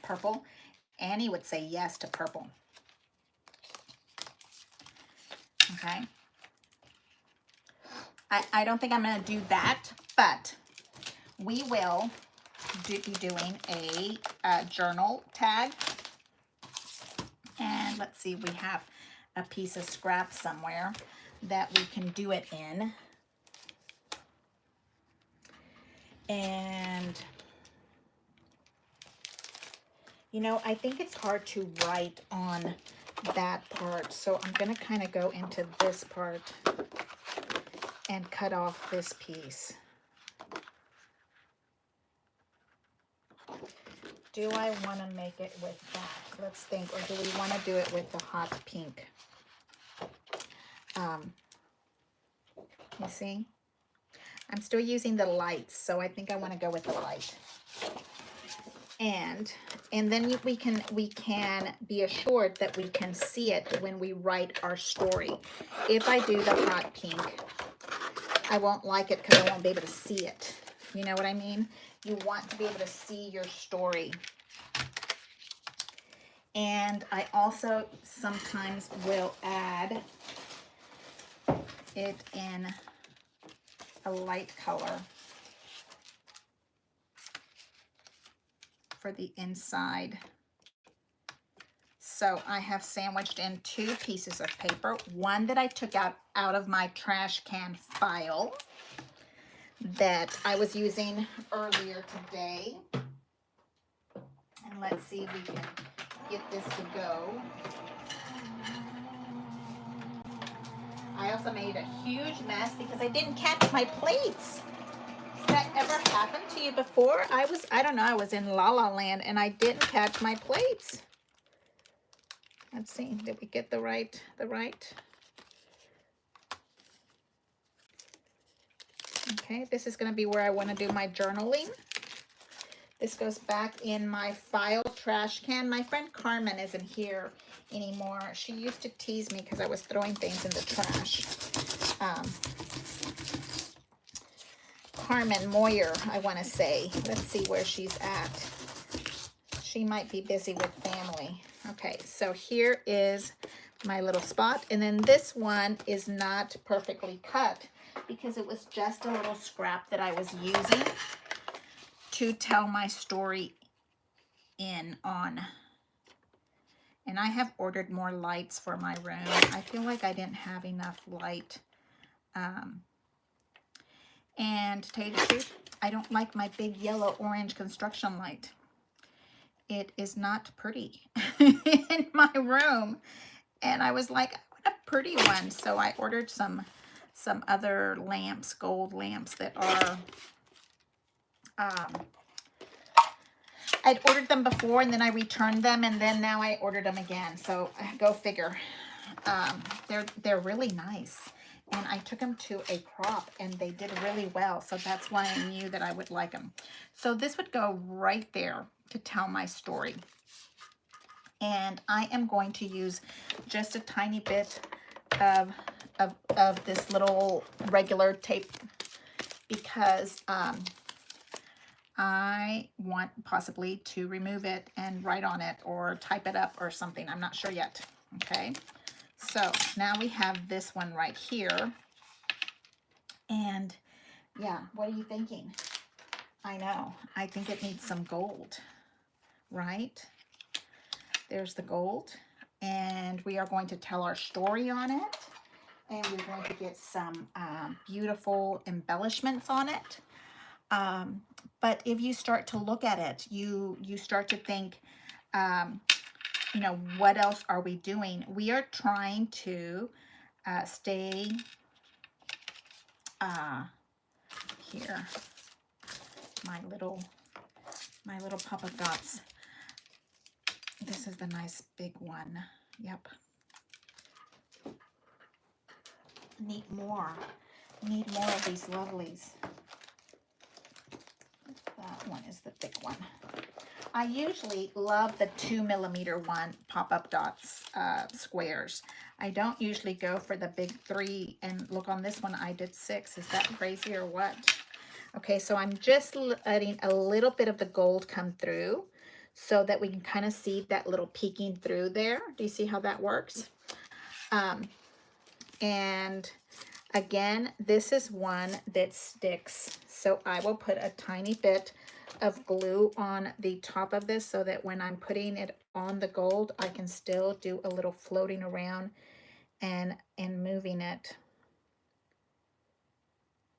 Purple. Annie would say yes to purple. Okay. I don't think I'm going to do that, but we will be doing a journal tag. And let's see, we have a piece of scrap somewhere that we can do it in. And you know, I think it's hard to write on that part, so I'm going to kind of go into this part and cut off this piece. Do I want to make it with that? Let's think, or do we want to do it with the hot pink? You see? I'm still using the lights, so I think I want to go with the light. And then we can be assured that we can see it when we write our story. If I do the hot pink, I won't like it because I won't be able to see it. You know what I mean? You want to be able to see your story. And I also sometimes will add it in a light color for the inside. So I have sandwiched in two pieces of paper, one that I took out of my trash can file that I was using earlier today. And let's see if we can get this to go. I also made a huge mess because I didn't catch my plates. Has that ever happened to you before? I don't know, I was in La La Land and I didn't catch my plates. Let's see, did we get the right? Okay, this is gonna be where I wanna do my journaling. This goes back in my file trash can. My friend Carmen isn't here anymore. She used to tease me because I was throwing things in the trash. Carmen Moyer, I want to say. Let's see where she's at. She might be busy with family. Okay, so here is my little spot. And then this one is not perfectly cut because it was just a little scrap that I was using to tell my story on. And I have ordered more lights for my room. I feel like I didn't have enough light. And to tell you the truth, I don't like my big yellow orange construction light. It is not pretty in my room. And I was like, I want a pretty one. So I ordered some other lamps, gold lamps that are, I'd ordered them before and then I returned them and then now I ordered them again. So go figure. They're really nice. And I took them to a crop and they did really well. So that's why I knew that I would like them. So this would go right there to tell my story. And I am going to use just a tiny bit of this little regular tape because I want possibly to remove it and write on it or type it up or something. I'm not sure yet. Okay. So now we have this one right here. And yeah, what are you thinking? I know. I think it needs some gold, right? There's the gold. And we are going to tell our story on it. And we're going to get some beautiful embellishments on it. But if you start to look at it, you start to think, you know, what else are we doing? We are trying to stay here. My little Papa Dots. This is the nice big one. Yep. Need more of these lovelies. That one is the thick one. I usually love the 2mm one pop-up dots squares. I don't usually go for the big 3, and look, on this one I did 6. Is that crazy or what? Okay, so I'm just letting a little bit of the gold come through so that we can kind of see that little peeking through there. Do you see how that works? And again, this is one that sticks, so I will put a tiny bit of glue on the top of this so that when I'm putting it on the gold, I can still do a little floating around and moving it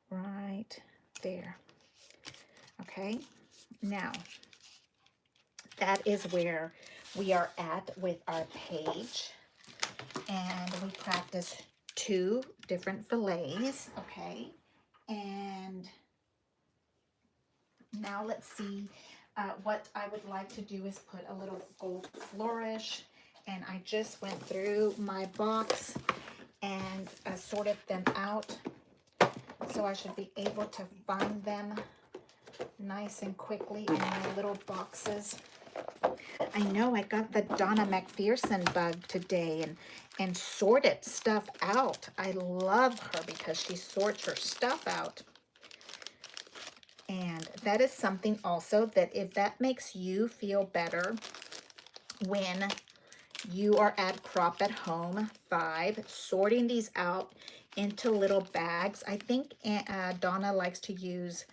right there. Okay, now that is where we are at with our page, and we practice 2 different fillets. Okay, and now let's see. What I would like to do is put a little gold flourish, and I just went through my box and sorted them out, so I should be able to find them nice and quickly in my little boxes. I know I got the Donna McPherson bug today and sorted stuff out. I love her because she sorts her stuff out. And that is something also that if that makes you feel better when you are at Crop at Home 5, sorting these out into little bags. I think Donna likes to use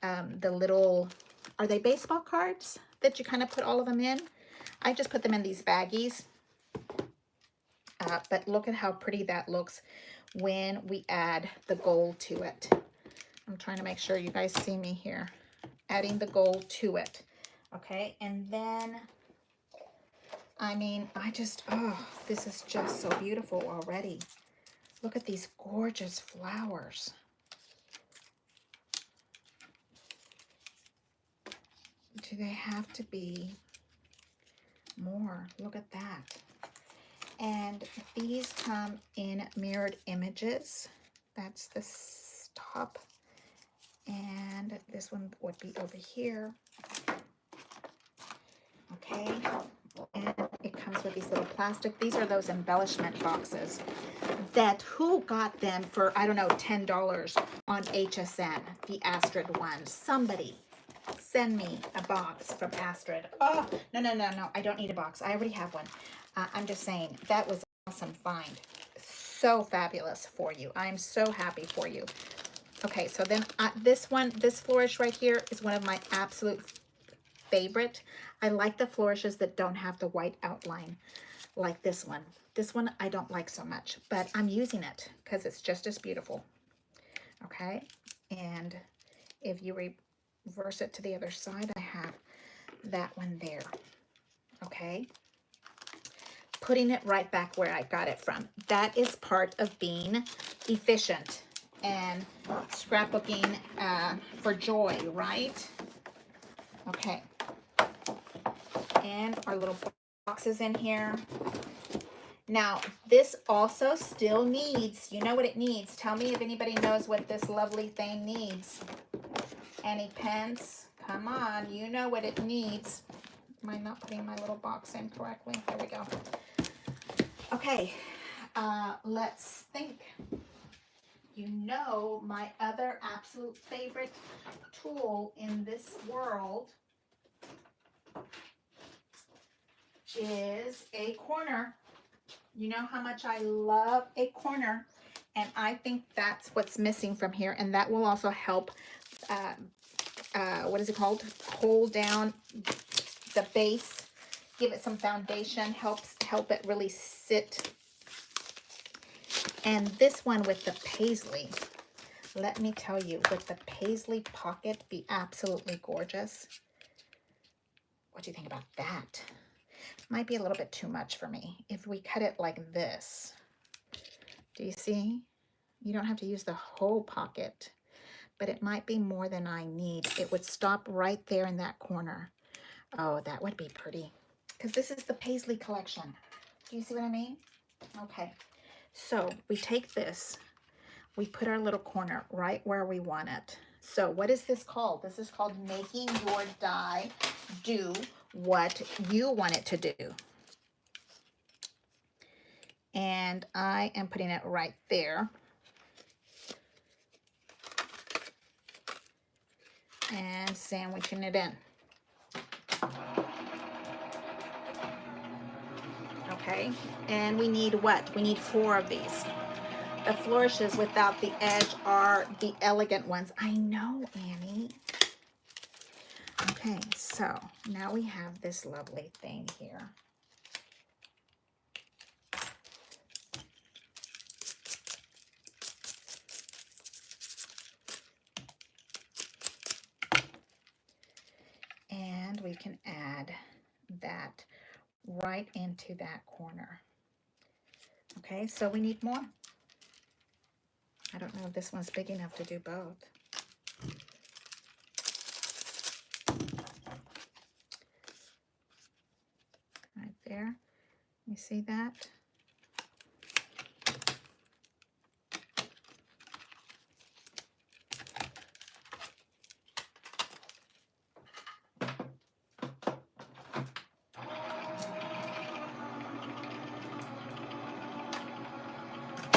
the little, are they baseball cards that you kind of put all of them in? I just put them in these baggies. But look at how pretty that looks when we add the gold to it. I'm trying to make sure you guys see me here. Adding the gold to it. Okay, and then, I mean, oh, this is just so beautiful already. Look at these gorgeous flowers. do they have to be more? Look at that. And these come in mirrored images. That's the top. And this one would be over here. Okay. And it comes with these little plastic. These are those embellishment boxes that who got them for, I don't know, $10 on HSN, the Astrid one. Somebody send me a box from Astrid. Oh, no, no, no, no. I don't need a box. I already have one. I'm just saying that was awesome find. So fabulous for you. I'm so happy for you. Okay, so then this one, this flourish right here is one of my absolute favorite. I like the flourishes that don't have the white outline like this one. This one I don't like so much, but I'm using it because it's just as beautiful. Okay, and if you reverse it to the other side, I have that one there. Okay, putting it right back where I got it from. That is part of being efficient and scrapbooking for joy, right? Okay, and our little boxes in here. Now, this also still needs, you know what it needs. Tell me if anybody knows what this lovely thing needs. Any pens? Come on, you know what it needs. Am I not putting my little box in correctly? There we go. Okay, let's think. You know my other absolute favorite tool in this world is a corner. You know how much I love a corner, and I think that's what's missing from here, and that will also help, what is it called? Hold down the base, give it some foundation, help it really sit. And this one with the paisley, let me tell you, with the paisley pocket, be absolutely gorgeous. What do you think about that? Might be a little bit too much for me. If we cut it like this, do you see? You don't have to use the whole pocket, but it might be more than I need. It would stop right there in that corner. Oh, that would be pretty, because this is the paisley collection. Do you see what I mean? Okay, so we take this, we put our little corner right where we want it. So what is this called? This is called making your die do what you want it to do. And I am putting it right there. And sandwiching it in. Okay, and we need what? We need 4 of these. The flourishes without the edge are the elegant ones. I know, Annie. Okay, so now we have this lovely thing here. And we can add that right into that corner. Okay, so we need more. I don't know if this one's big enough to do both. Right there. You see that?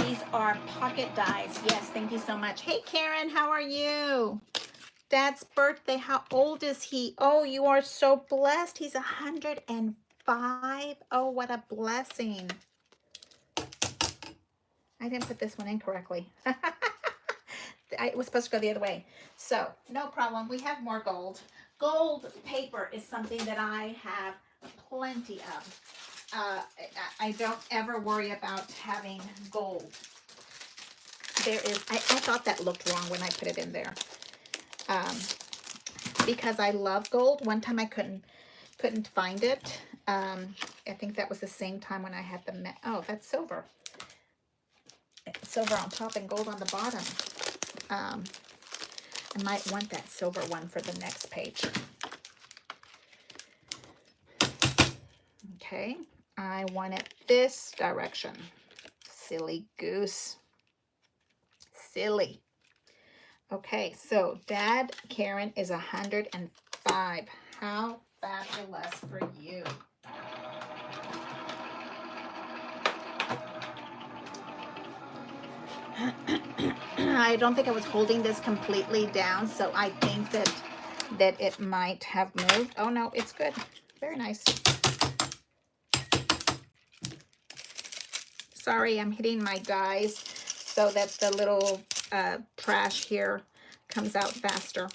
These are pocket dies. Yes, thank you so much. Hey, Karen, how are you? Dad's birthday, how old is he? Oh, you are so blessed. He's 105. Oh, what a blessing. I didn't put this one in correctly. It was supposed to go the other way. So, no problem. We have more gold. Gold paper is something that I have plenty of. I don't ever worry about having gold. There is, I thought that looked wrong when I put it in there. Because I love gold. One time I couldn't find it. I think that was the same time when I had the, oh, that's silver. Silver on top and gold on the bottom. I might want that silver one for the next page. Okay, I want it this direction. Silly goose. Silly. Okay, so Dad Karen is 105. How fabulous for you. I don't think I was holding this completely down, so I think that it might have moved. Oh no, it's good. Very nice. Sorry, I'm hitting my dies so that the little trash here comes out faster.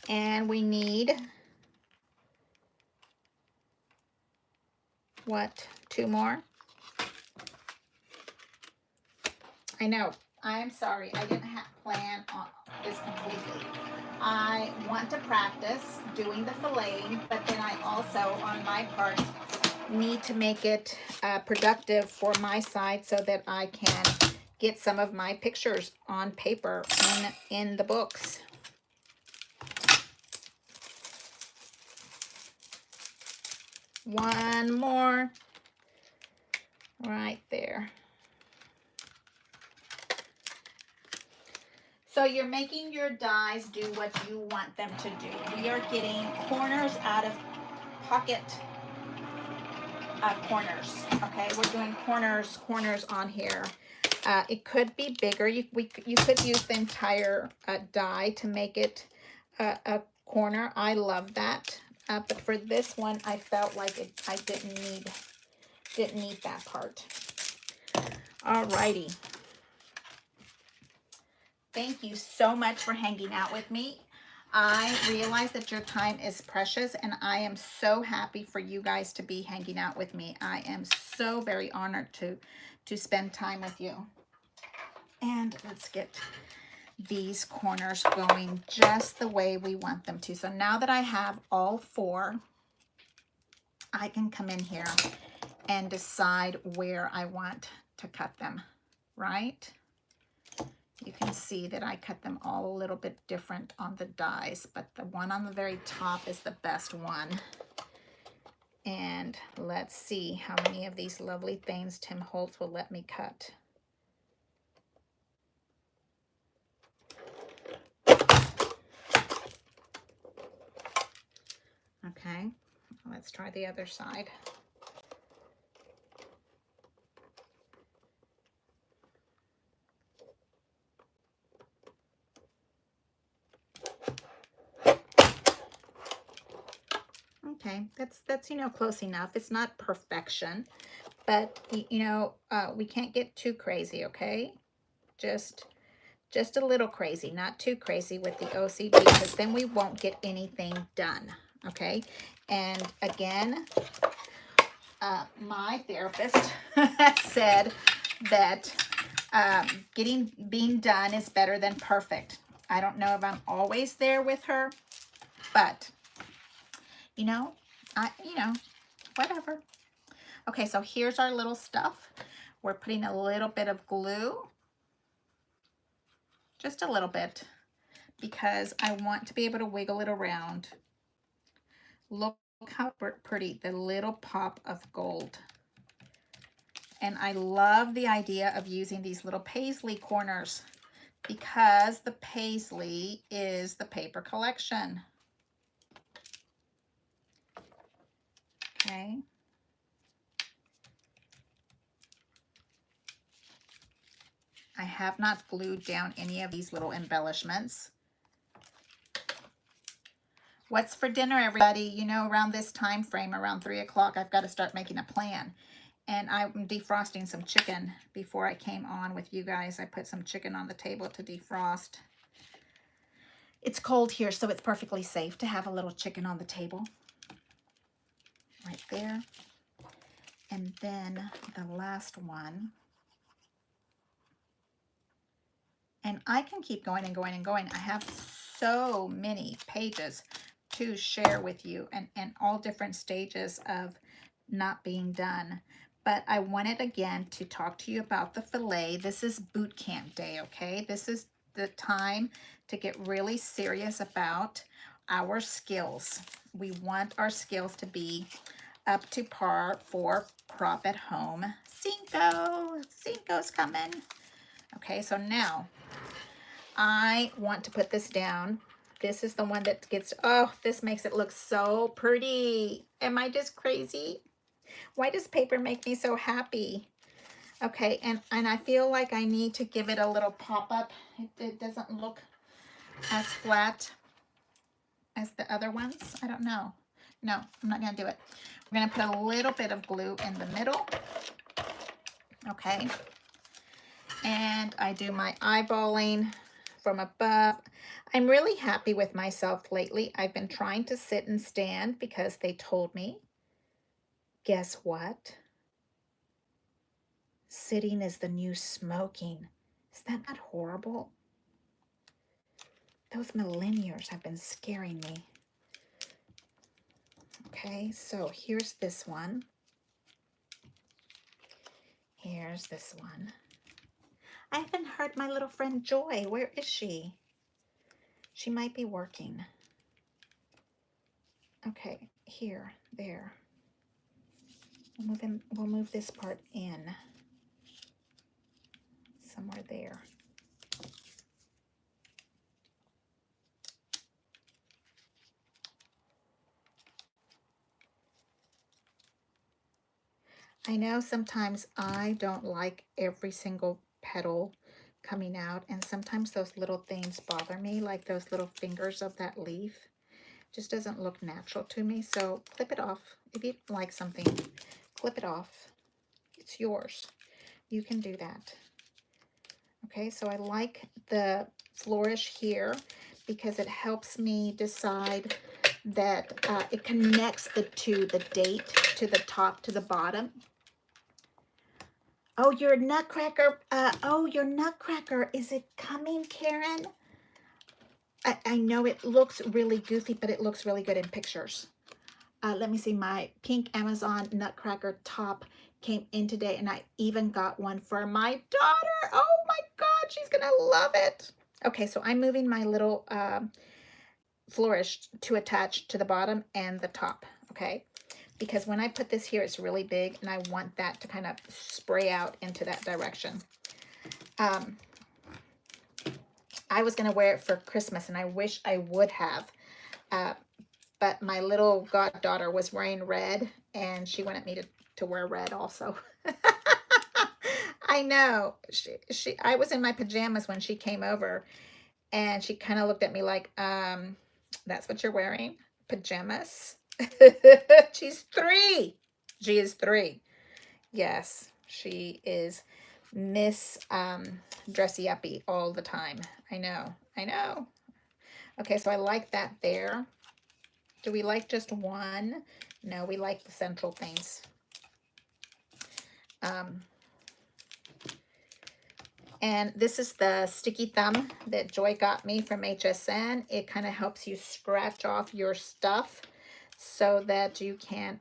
And we need, what, 2 more? I know. I'm sorry. I didn't plan on this completely. I want to practice doing the filleting, but then I also, on my part, need to make it productive for my side so that I can get some of my pictures on paper in the books. One more right there. So you're making your dies do what you want them to do. We are getting corners out of pocket corners. Okay, we're doing corners on here. It could be bigger. You could use the entire die to make it a corner. I love that. But for this one, I felt like I didn't need that part. Alrighty. Thank you so much for hanging out with me. I realize that your time is precious, and I am so happy for you guys to be hanging out with me. I am so very honored to spend time with you. And let's get these corners going just the way we want them to. So now that I have all 4, I can come in here and decide where I want to cut them, right? You can see that I cut them all a little bit different on the dies, but the one on the very top is the best one. And let's see how many of these lovely things Tim Holtz will let me cut. Okay, let's try the other side. Okay, that's close enough. It's not perfection, but we can't get too crazy, okay? Just a little crazy, not too crazy with the OCD, because then we won't get anything done, okay? And again, my therapist said that being done is better than perfect. I don't know if I'm always there with her, but whatever. Okay, so here's our little stuff. We're putting a little bit of glue, just a little bit, because I want to be able to wiggle it around. Look how pretty, the little pop of gold. And I love the idea of using these little paisley corners because the paisley is the paper collection. Okay. I have not glued down any of these little embellishments. What's for dinner, everybody? Around this time frame, around 3 o'clock, I've got to start making a plan. And I'm defrosting some chicken. Before I came on with you guys, I put some chicken on the table to defrost. It's cold here, so it's perfectly safe to have a little chicken on the table. Right there. And then the last one. And I can keep going and going and going. I have so many pages to share with you, and all different stages of not being done. But I wanted again to talk to you about the fillet. This is boot camp day, okay? This is the time to get really serious about our skills. We want our skills to be up to par for Crop at Home. Cinco's coming. Okay, so now I want to put this down. This is the one that gets, oh, this makes it look so pretty. Am I just crazy? Why does paper make me so happy? Okay, and I feel like I need to give it a little pop-up. It doesn't look as flat as the other ones. I don't know. No, I'm not gonna do it. We're gonna put a little bit of glue in the middle. Okay, and I do my eyeballing from above. I'm really happy with myself lately. I've been trying to sit and stand because they told me. Guess what? Sitting is the new smoking. Is that not horrible? Those millennials have been scaring me. Okay, so here's this one. Here's this one. I haven't heard my little friend Joy. Where is she? She might be working. Okay, here, there. We'll move this part in. Somewhere there. I know sometimes I don't like every single petal coming out, and sometimes those little things bother me, like those little fingers of that leaf. Just doesn't look natural to me, so clip it off. If you like something, clip it off. It's yours. You can do that. Okay, so I like the flourish here because it helps me decide that it connects the date to the top to the bottom. Oh, your nutcracker. Your nutcracker. Is it coming, Karen? I know it looks really goofy, but it looks really good in pictures. Let me see. My pink Amazon nutcracker top came in today, and I even got one for my daughter. Oh my God, she's gonna love it. Okay, so I'm moving my little flourish to attach to the bottom and the top. Okay, because when I put this here, it's really big, and I want that to kind of spray out into that direction. I was going to wear it for Christmas, and I wish I would have, but my little goddaughter was wearing red, and she wanted me to wear red also. I know. I was in my pajamas when she came over, and she kind of looked at me like, that's what you're wearing? Pajamas? She's 3. She is 3. Yes, she is Miss Dressy Uppy all the time. I know. Okay, so I like that there. Do we like just one? No, we like the central things. And this is the sticky thumb that Joy got me from HSN. It kind of helps you scratch off your stuff so that you can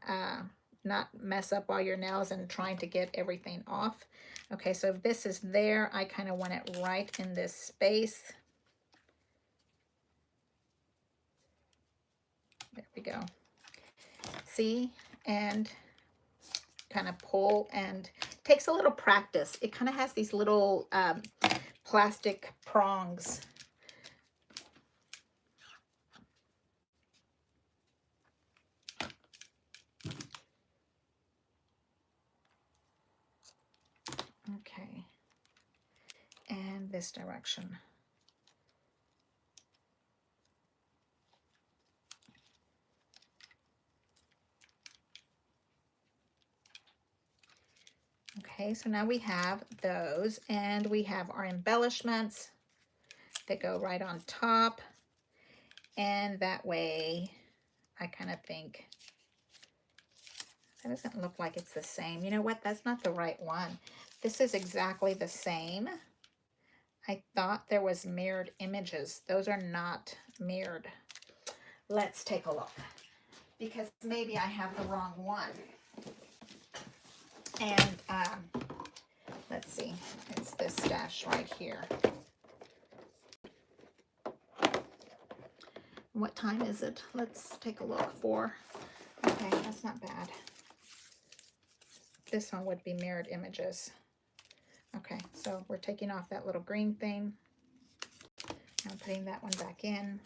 not mess up all your nails and trying to get everything off. Okay, so if this is there, I kind of want it right in this space. There we go. See? And kind of pull, and takes a little practice. It kind of has these little plastic prongs. Okay. And this direction. Okay, so now we have those, and we have our embellishments that go right on top, and that way I kind of think that doesn't look like it's the same. You know what? That's not the right one. This is exactly the same. I thought there was mirrored images. Those are not mirrored. Let's take a look, because maybe I have the wrong one. And let's see, it's this stash right here. What time is it? Let's take a look. 4. Okay, that's not bad. This one would be mirrored images. Okay, so we're taking off that little green thing. I'm putting that one back in.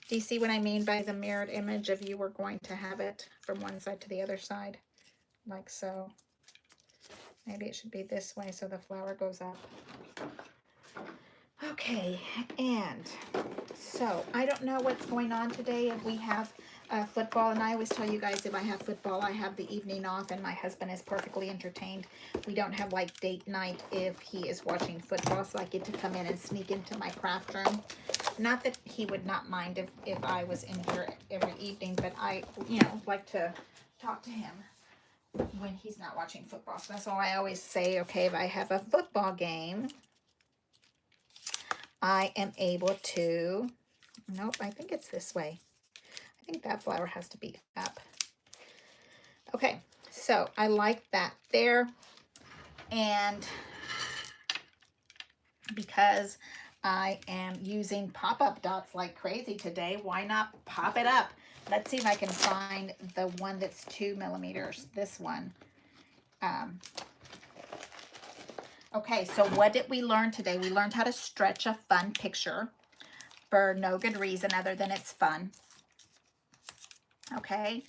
Do you see what I mean by the mirrored image if you were going to have it from one side to the other side? Like so. Maybe it should be this way so the flower goes up. Okay, and so I don't know what's going on today. If we have football, and I always tell you guys if I have football, I have the evening off, and my husband is perfectly entertained. We don't have like date night if he is watching football, so I get to come in and sneak into my craft room. Not that he would not mind if I was in here every evening, but I, like to talk to him when he's not watching football. So that's why I always say, okay, if I have a football game, I am able to, nope, I think it's this way. I think that flower has to be up. Okay, so I like that there. And because I am using pop-up dots like crazy today, why not pop it up? Let's see if I can find the one that's 2 millimeters, this one. Okay, so what did we learn today? We learned how to stretch a fun picture for no good reason other than it's fun. Okay.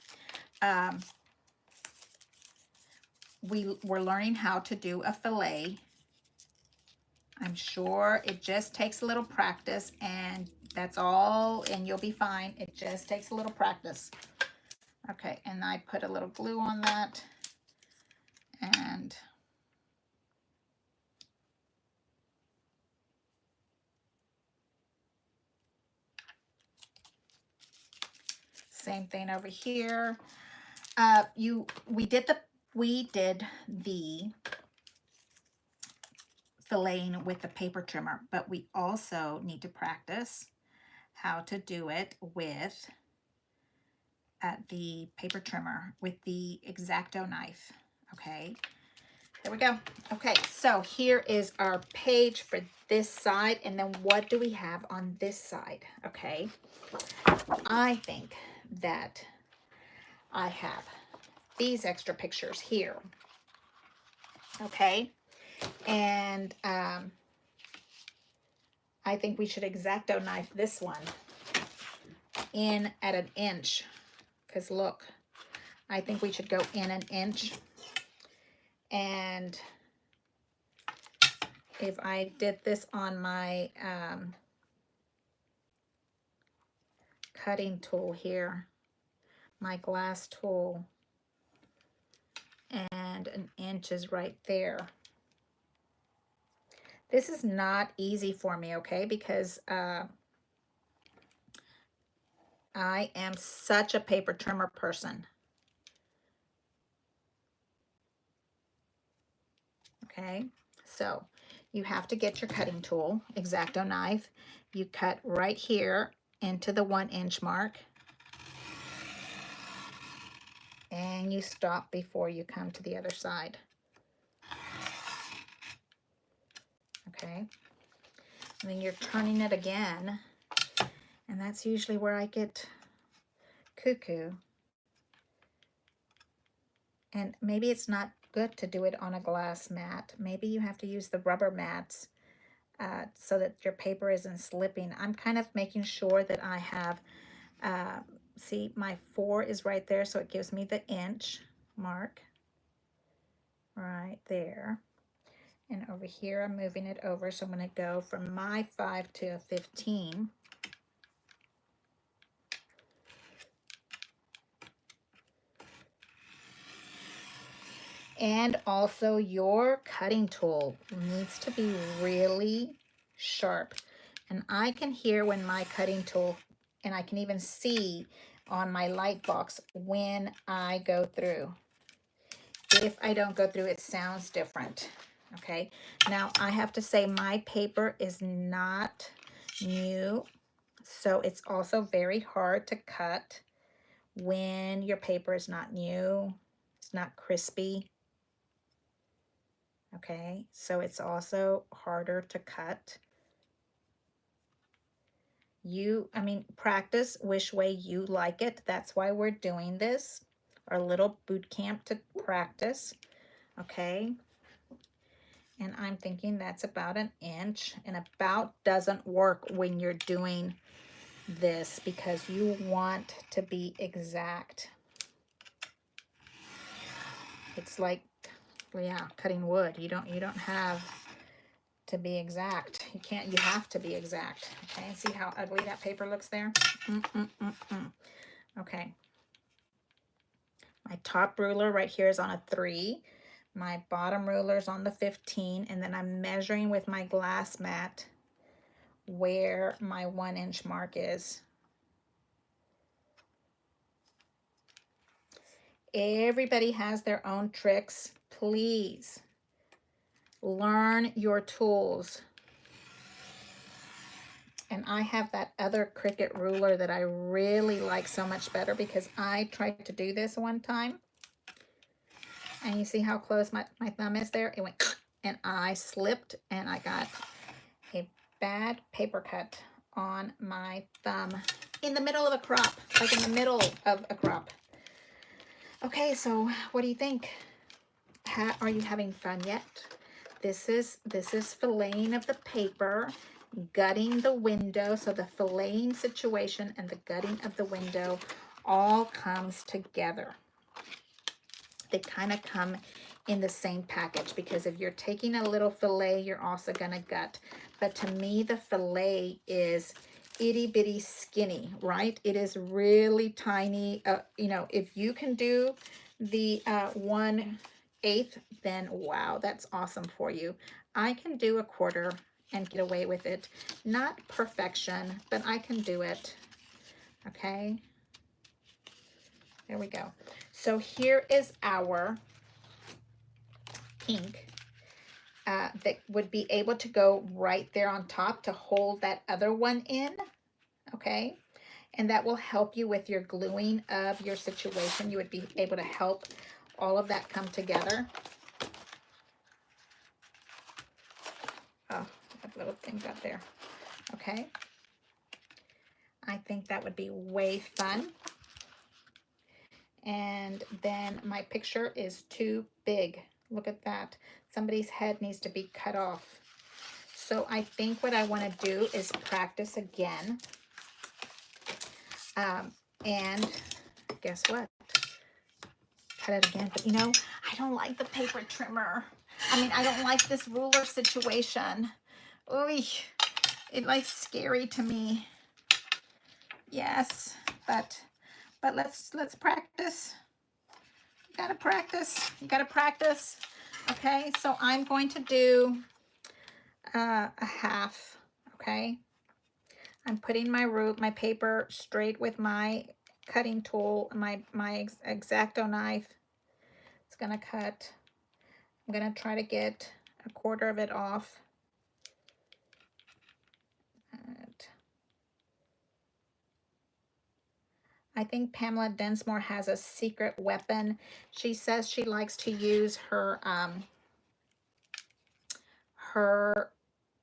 We're learning how to do a fillet. I'm sure it just takes a little practice, and that's all, and you'll be fine. It just takes a little practice. Okay, and I put a little glue on that, and same thing over here. We did the filleting with the paper trimmer, but we also need to practice how to do it with the paper trimmer with the X-Acto knife. Okay, there we go. Okay, so here is our page for this side, and then what do we have on this side? Okay, I think that I have these extra pictures here. Okay, and I think we should X-Acto knife this one in at 1 inch, because look, I think we should go in 1 inch. And if I did this on my cutting tool here, my glass tool, and 1 inch is right there. This is not easy for me, okay, because I am such a paper trimmer person. Okay, so you have to get your cutting tool, X-Acto knife. You cut right here into the 1 inch mark, and you stop before you come to the other side. Okay, and then you're turning it again, and that's usually where I get cuckoo. And maybe it's not good to do it on a glass mat. Maybe you have to use the rubber mats so that your paper isn't slipping. I'm kind of making sure that I have, see, my 4 is right there, so it gives me the inch mark right there. And over here, I'm moving it over, so I'm going to go from my 5 to a 15. And also your cutting tool needs to be really sharp. And I can hear when my cutting tool, and I can even see on my light box when I go through. If I don't go through, it sounds different. Okay, now I have to say my paper is not new, so it's also very hard to cut when your paper is not new. It's not crispy. Okay, so it's also harder to cut. I mean, practice which way you like it. That's why we're doing this. Our little boot camp to practice. Okay. And I'm thinking that's about an inch, and about doesn't work when you're doing this because you want to be exact. It's like, yeah, cutting wood. You don't have to be exact. You have to be exact. Okay, and see how ugly that paper looks there? Okay. My top ruler right here is on a 3. My bottom ruler is on the 15, and then I'm measuring with my glass mat where my 1-inch mark is. Everybody has their own tricks. Please learn your tools. And I have that other Cricut ruler that I really like so much better because I tried to do this one time. And you see how close my thumb is there? It went and I slipped and I got a bad paper cut on my thumb in the middle of a crop, like in the middle of a crop. Okay, so what do you think? Are you having fun yet? This is filleting of the paper, gutting the window. So the filleting situation and the gutting of the window all comes together. They kind of come in the same package because if you're taking a little fillet, you're also gonna gut. But to me, the fillet is itty bitty skinny, right? It is really tiny. You know, if you can do the 1/8, then wow, that's awesome for you. I can do a 1/4 and get away with it. Not perfection, but I can do it. Okay. There we go. So here is our ink that would be able to go right there on top to hold that other one in, okay? And that will help you with your gluing of your situation. You would be able to help all of that come together. Oh, that little thing got there. Okay. I think that would be way fun. And then my picture is too big. Look at that. Somebody's head needs to be cut off. So I think what I want to do is practice again. And guess what? Cut it again. But you know, I don't like the paper trimmer. I mean, I don't like this ruler situation. Oy, it's like scary to me. Yes, but let's practice. You gotta practice. You gotta practice. Okay, so I'm going to do a half. Okay, I'm putting my paper straight with my cutting tool, my X-Acto knife. It's gonna cut. I'm gonna try to get a 1/4 of it off. I think Pamela Densmore has a secret weapon. She says she likes to use her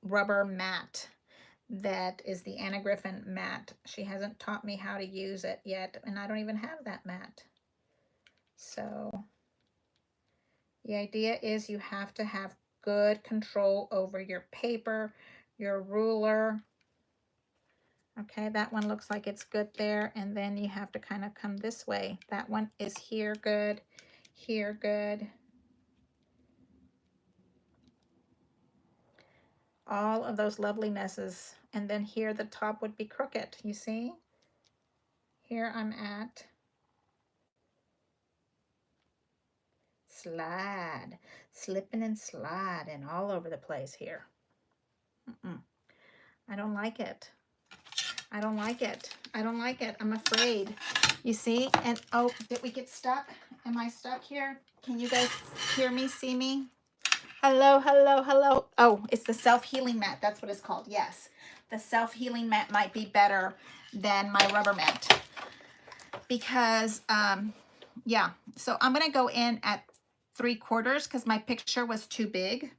rubber mat that is the Anna Griffin mat. She hasn't taught me how to use it yet, and I don't even have that mat. So the idea is you have to have good control over your paper, your ruler. Okay, that one looks like it's good there, and then you have to kind of come this way. That one is here good, here good. All of those lovelinesses, and then here the top would be crooked, you see? Here I'm at slide, slipping and sliding all over the place here. I don't like it. I don't like it. I don't like it. I'm afraid. You see? And oh, did we get stuck? Am I stuck here? Can you guys hear me, see me? Hello, hello, hello. Oh, it's the self-healing mat. That's what it's called. Yes. The self-healing mat might be better than my rubber mat. Because, yeah. So I'm going to go in at 3/4 because my picture was too big.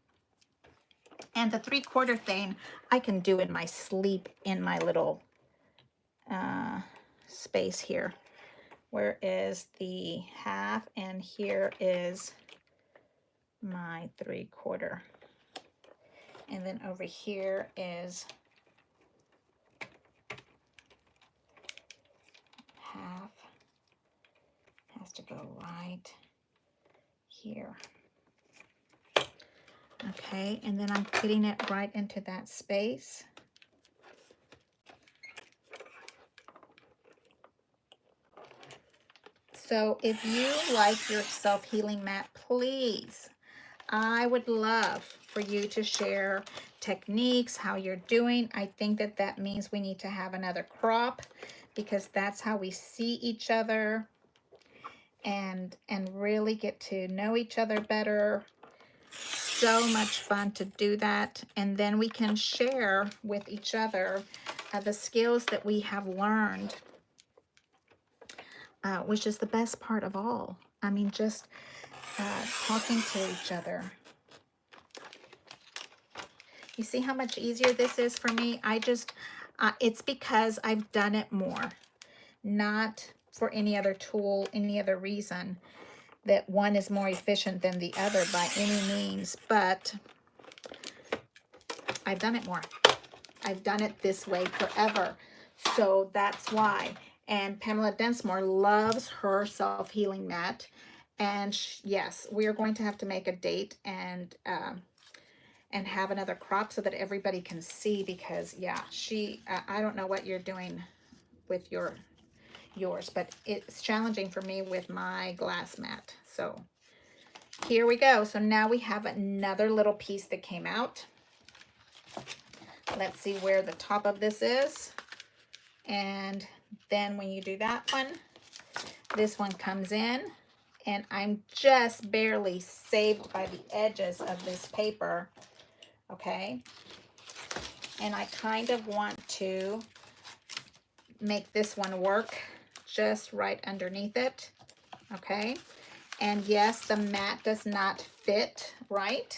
And the 3/4 thing I can do in my sleep in my little space here. Where is the half? And here is my 3/4. And then over here is half. Has to go right here. Okay, and then I'm fitting it right into that space. So if you like your self-healing mat, please, I would love for you to share techniques, how you're doing. I think that that means we need to have another crop, because that's how we see each other and really get to know each other better. So much fun to do that. And then we can share with each other the skills that we have learned, which is the best part of all. I mean, just talking to each other. You see how much easier this is for me? I just, it's because I've done it more, not for any other tool, any other reason that one is more efficient than the other by any means, but I've done it more. I've done it this way forever. So that's why. And Pamela Densmore loves her self-healing mat. And yes, we are going to have to make a date and have another crop so that everybody can see, because yeah, I don't know what you're doing with yours, but it's challenging for me with my glass mat. So here we go. So now we have another little piece that came out. Let's see where the top of this is. And then when you do that one, this one comes in, and I'm just barely saved by the edges of this paper. Okay. And I kind of want to make this one work just right underneath it. Okay. And yes, the mat does not fit right.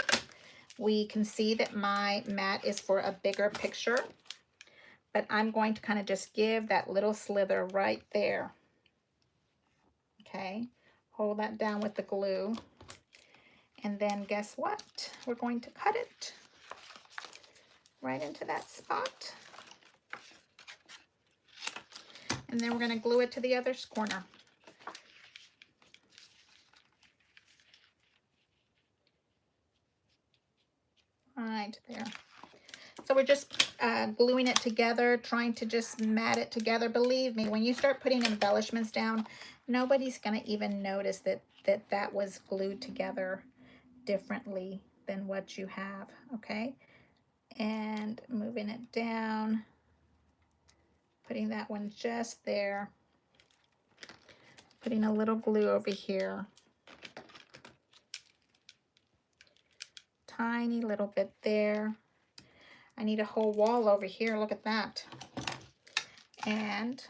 We can see that my mat is for a bigger picture, but I'm going to kind of just give that little slither right there. Okay, hold that down with the glue. And then guess what? We're going to cut it right into that spot. And then we're going to glue it to the other corner. Right there. So we're just gluing it together, trying to just mat it together. Believe me, when you start putting embellishments down, nobody's going to even notice that was glued together differently than what you have. Okay, and moving it down, putting that one just there, putting a little glue over here, tiny little bit there. I need a whole wall over here. Look at that. And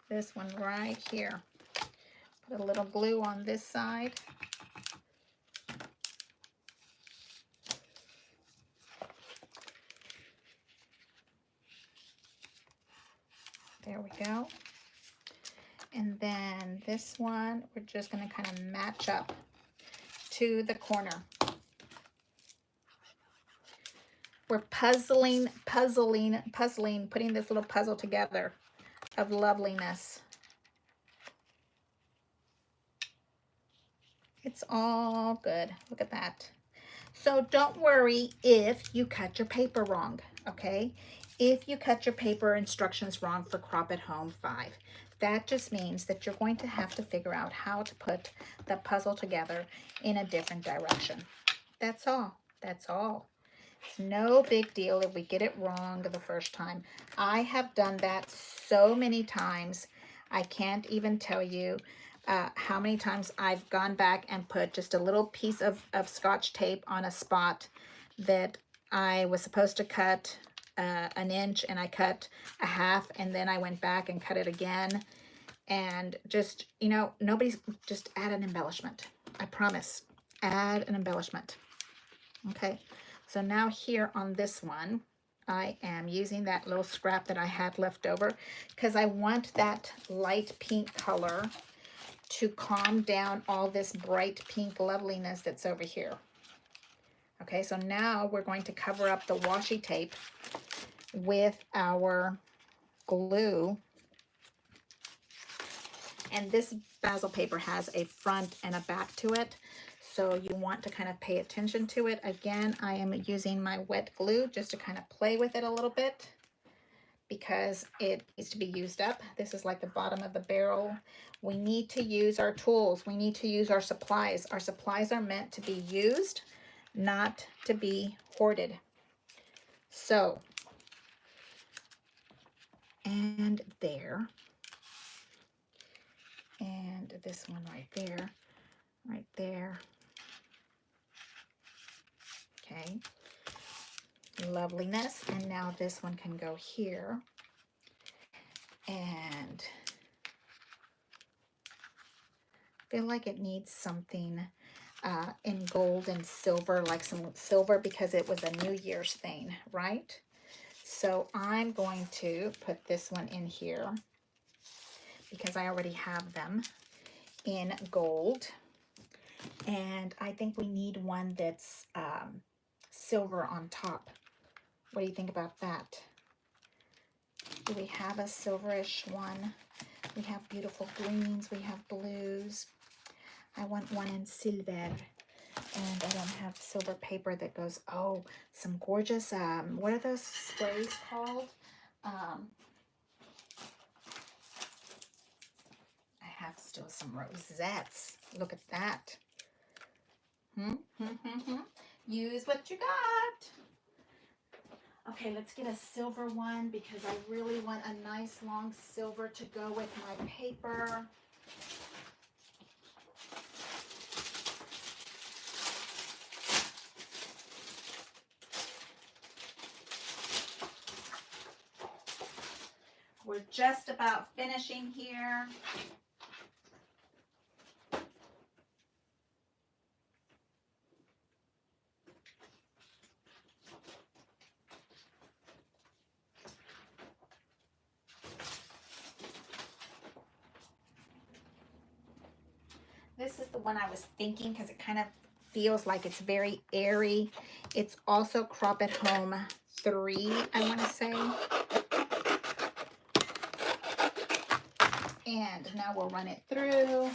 this one right here. Put a little glue on this side. There we go. And then this one, we're just going to kind of match up to the corner. We're puzzling, putting this little puzzle together of loveliness. It's all good. Look at that. So don't worry if you cut your paper wrong, okay? If you cut your paper instructions wrong for Crop at Home 5, that just means that you're going to have to figure out how to put the puzzle together in a different direction. That's all. That's all. It's no big deal if we get it wrong the first time. I have done that so many times. I can't even tell you how many times I've gone back and put just a little piece of Scotch tape on a spot that I was supposed to cut 1 inch, and I cut a half, and then I went back and cut it again. And just, you know, just add an embellishment. I promise. Add an embellishment. Okay. So now here on this one, I am using that little scrap that I had left over because I want that light pink color to calm down all this bright pink loveliness that's over here. Okay, so now we're going to cover up the washi tape with our glue. And this basil paper has a front and a back to it, so you want to kind of pay attention to it. Again, I am using my wet glue just to kind of play with it a little bit because it needs to be used up. This is like the bottom of the barrel. We need to use our tools. We need to use our supplies. Our supplies are meant to be used, not to be hoarded. So, and there. And this one right there, right there. Okay, loveliness. And now this one can go here. And I feel like it needs something in gold and silver, like some silver, because it was a New Year's thing, right? So I'm going to put this one in here because I already have them in gold. And I think we need one that's silver on top. What do you think about that? Do we have a silverish one? We have beautiful greens, we have blues. I want one in silver, and I don't have silver paper that goes, oh, some gorgeous, what are those sprays called? I have still some rosettes. Look at that. Use what you got. Okay, let's get a silver one because I really want a nice long silver to go with my paper. We're just about finishing here. This is the one I was thinking because it kind of feels like it's very airy. It's also Crop at Home 3, I want to say. And now we'll run it through.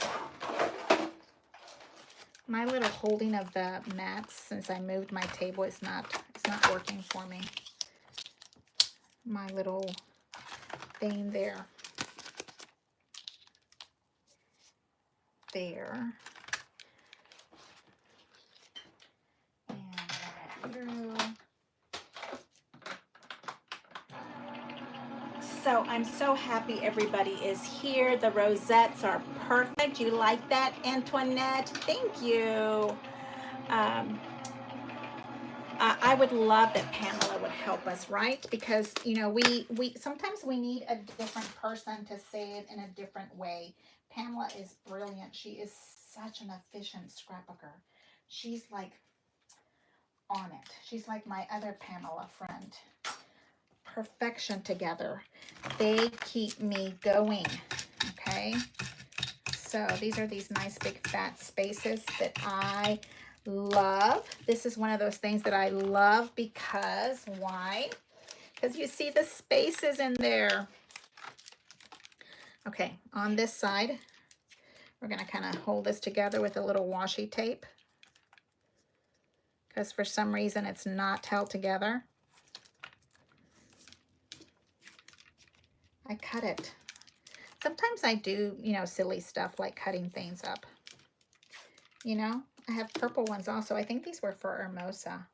My little holding of the mats, since I moved my table, it's not working for me. My little thing there. There. And run it through. So I'm so happy everybody is here. The rosettes are perfect. You like that, Antoinette? Thank you. I would love that Pamela would help us, right? Because, you know, we sometimes we need a different person to say it in a different way. Pamela is brilliant. She is such an efficient scrapbooker. She's like on it. She's like my other Pamela friend. Perfection together. They keep me going. Okay. So these are these nice big fat spaces that I love. This is one of those things that I love because why? Because you see the spaces in there. Okay, on this side, we're going to kind of hold this together with a little washi tape because for some reason it's not held together. I cut it. Sometimes I do, you know, silly stuff like cutting things up. You know, I have purple ones also. I think these were for Hermosa.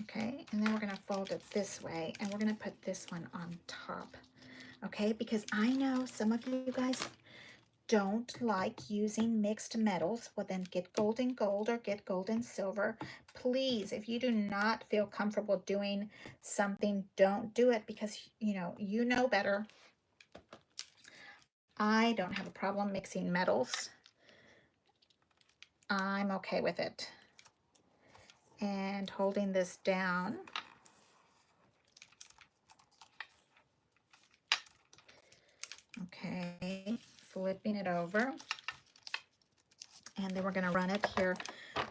Okay, and then we're going to fold it this way, and we're going to put this one on top. Okay, because I know some of you guys don't like using mixed metals, well then get gold and gold or get gold and silver. Please, if you do not feel comfortable doing something, don't do it, because you know better. I don't have a problem mixing metals. I'm okay with it. And holding this down, okay, flipping it over, and then we're going to run it here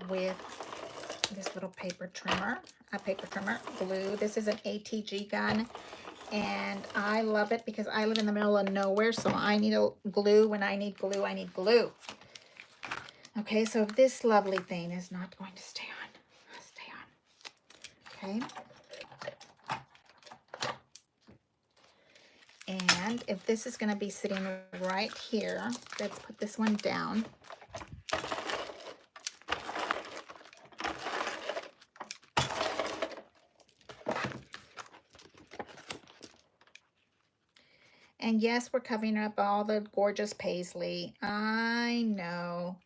with this little paper trimmer, glue. This is an ATG gun, and I love it because I live in the middle of nowhere, so I need a glue. When I need glue, I need glue. Okay, so if this lovely thing is not going to stay on. Okay. And if this is going to be sitting right here, let's put this one down. And yes, we're covering up all the gorgeous paisley. I know.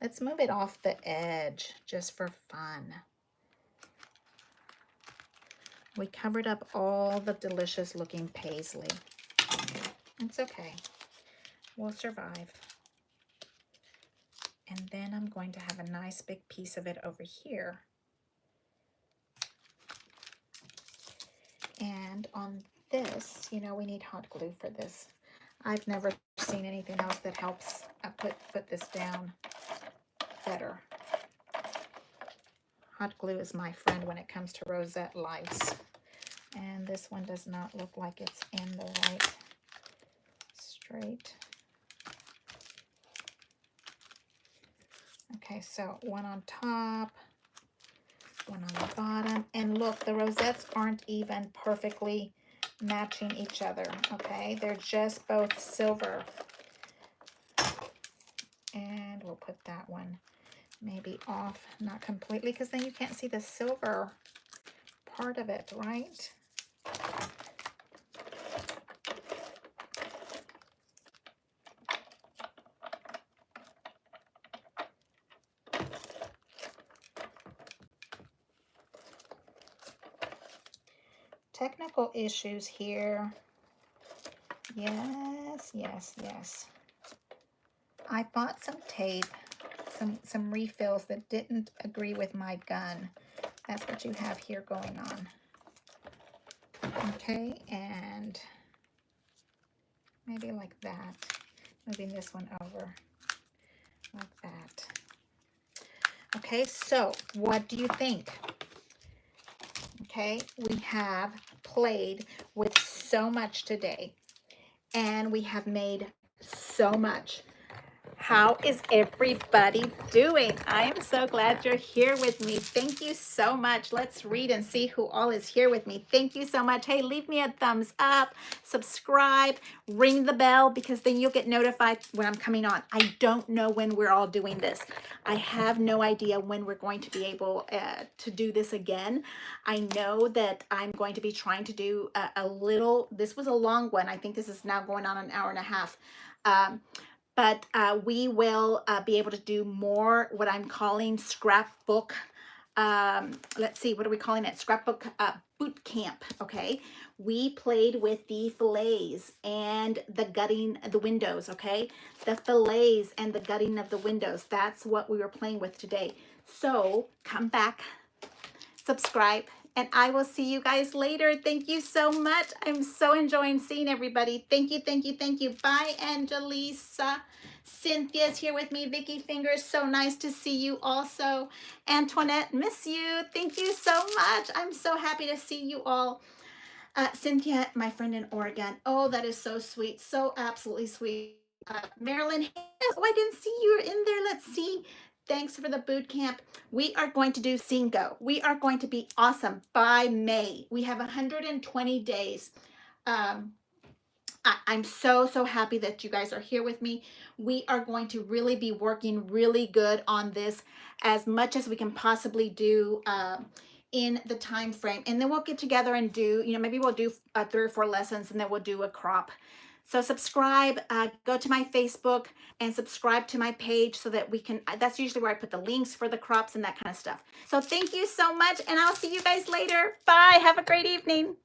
Let's move it off the edge just for fun. We covered up all the delicious looking paisley. It's okay. We'll survive. And then I'm going to have a nice big piece of it over here. And on this, you know, we need hot glue for this. I've never seen anything else that helps put this down better. Hot glue is my friend when it comes to rosette lights. And this one does not look like it's in the right straight. Okay, so one on top, one on the bottom. And look, the rosettes aren't even perfectly matching each other, okay? They're just both silver. And we'll put that one maybe off, not completely, because then you can't see the silver part of it, right? Technical issues here. Yes, yes, yes. I bought some tape, some refills that didn't agree with my gun. That's what you have here going on. Okay, and maybe like that. Moving this one over like that. Okay, so what do you think? Okay, we have played with so much today, and we have made so much. How is everybody doing? I am so glad you're here with me. Thank you so much. Let's read and see who all is here with me. Thank you so much. Hey, leave me a thumbs up, subscribe, ring the bell, because then you'll get notified when I'm coming on. I don't know when we're all doing this. I have no idea when we're going to be able to do this again. I know that I'm going to be trying to do a little, this was a long one. I think this is now going on an hour and a half. But we will be able to do more what I'm calling scrapbook. Let's see, what are we calling it? Scrapbook boot camp, okay? We played with the fillets and the gutting the windows, okay? The fillets and the gutting of the windows. That's what we were playing with today. So come back, subscribe, and I will see you guys later. Thank you so much. I'm so enjoying seeing everybody. Thank you, thank you, thank you. Bye, Angelisa. Cynthia's here with me. Vicky Fingers, so nice to see you also. Antoinette, miss you. Thank you so much. I'm so happy to see you all. Cynthia, my friend in Oregon. Oh, that is so sweet. So absolutely sweet. Marilyn, oh, I didn't see you in there. Let's see. Thanks for the boot camp. We are going to do Cinco. We are going to be awesome by May. We have 120 days. I'm so happy that you guys are here with me. We are going to really be working really good on this as much as we can possibly do in the time frame. And then we'll get together and do, maybe we'll do 3 or 4 lessons, and then we'll do a crop. So subscribe, go to my Facebook and subscribe to my page so that we can, that's usually where I put the links for the crops and that kind of stuff. So thank you so much, and I'll see you guys later. Bye. Have a great evening.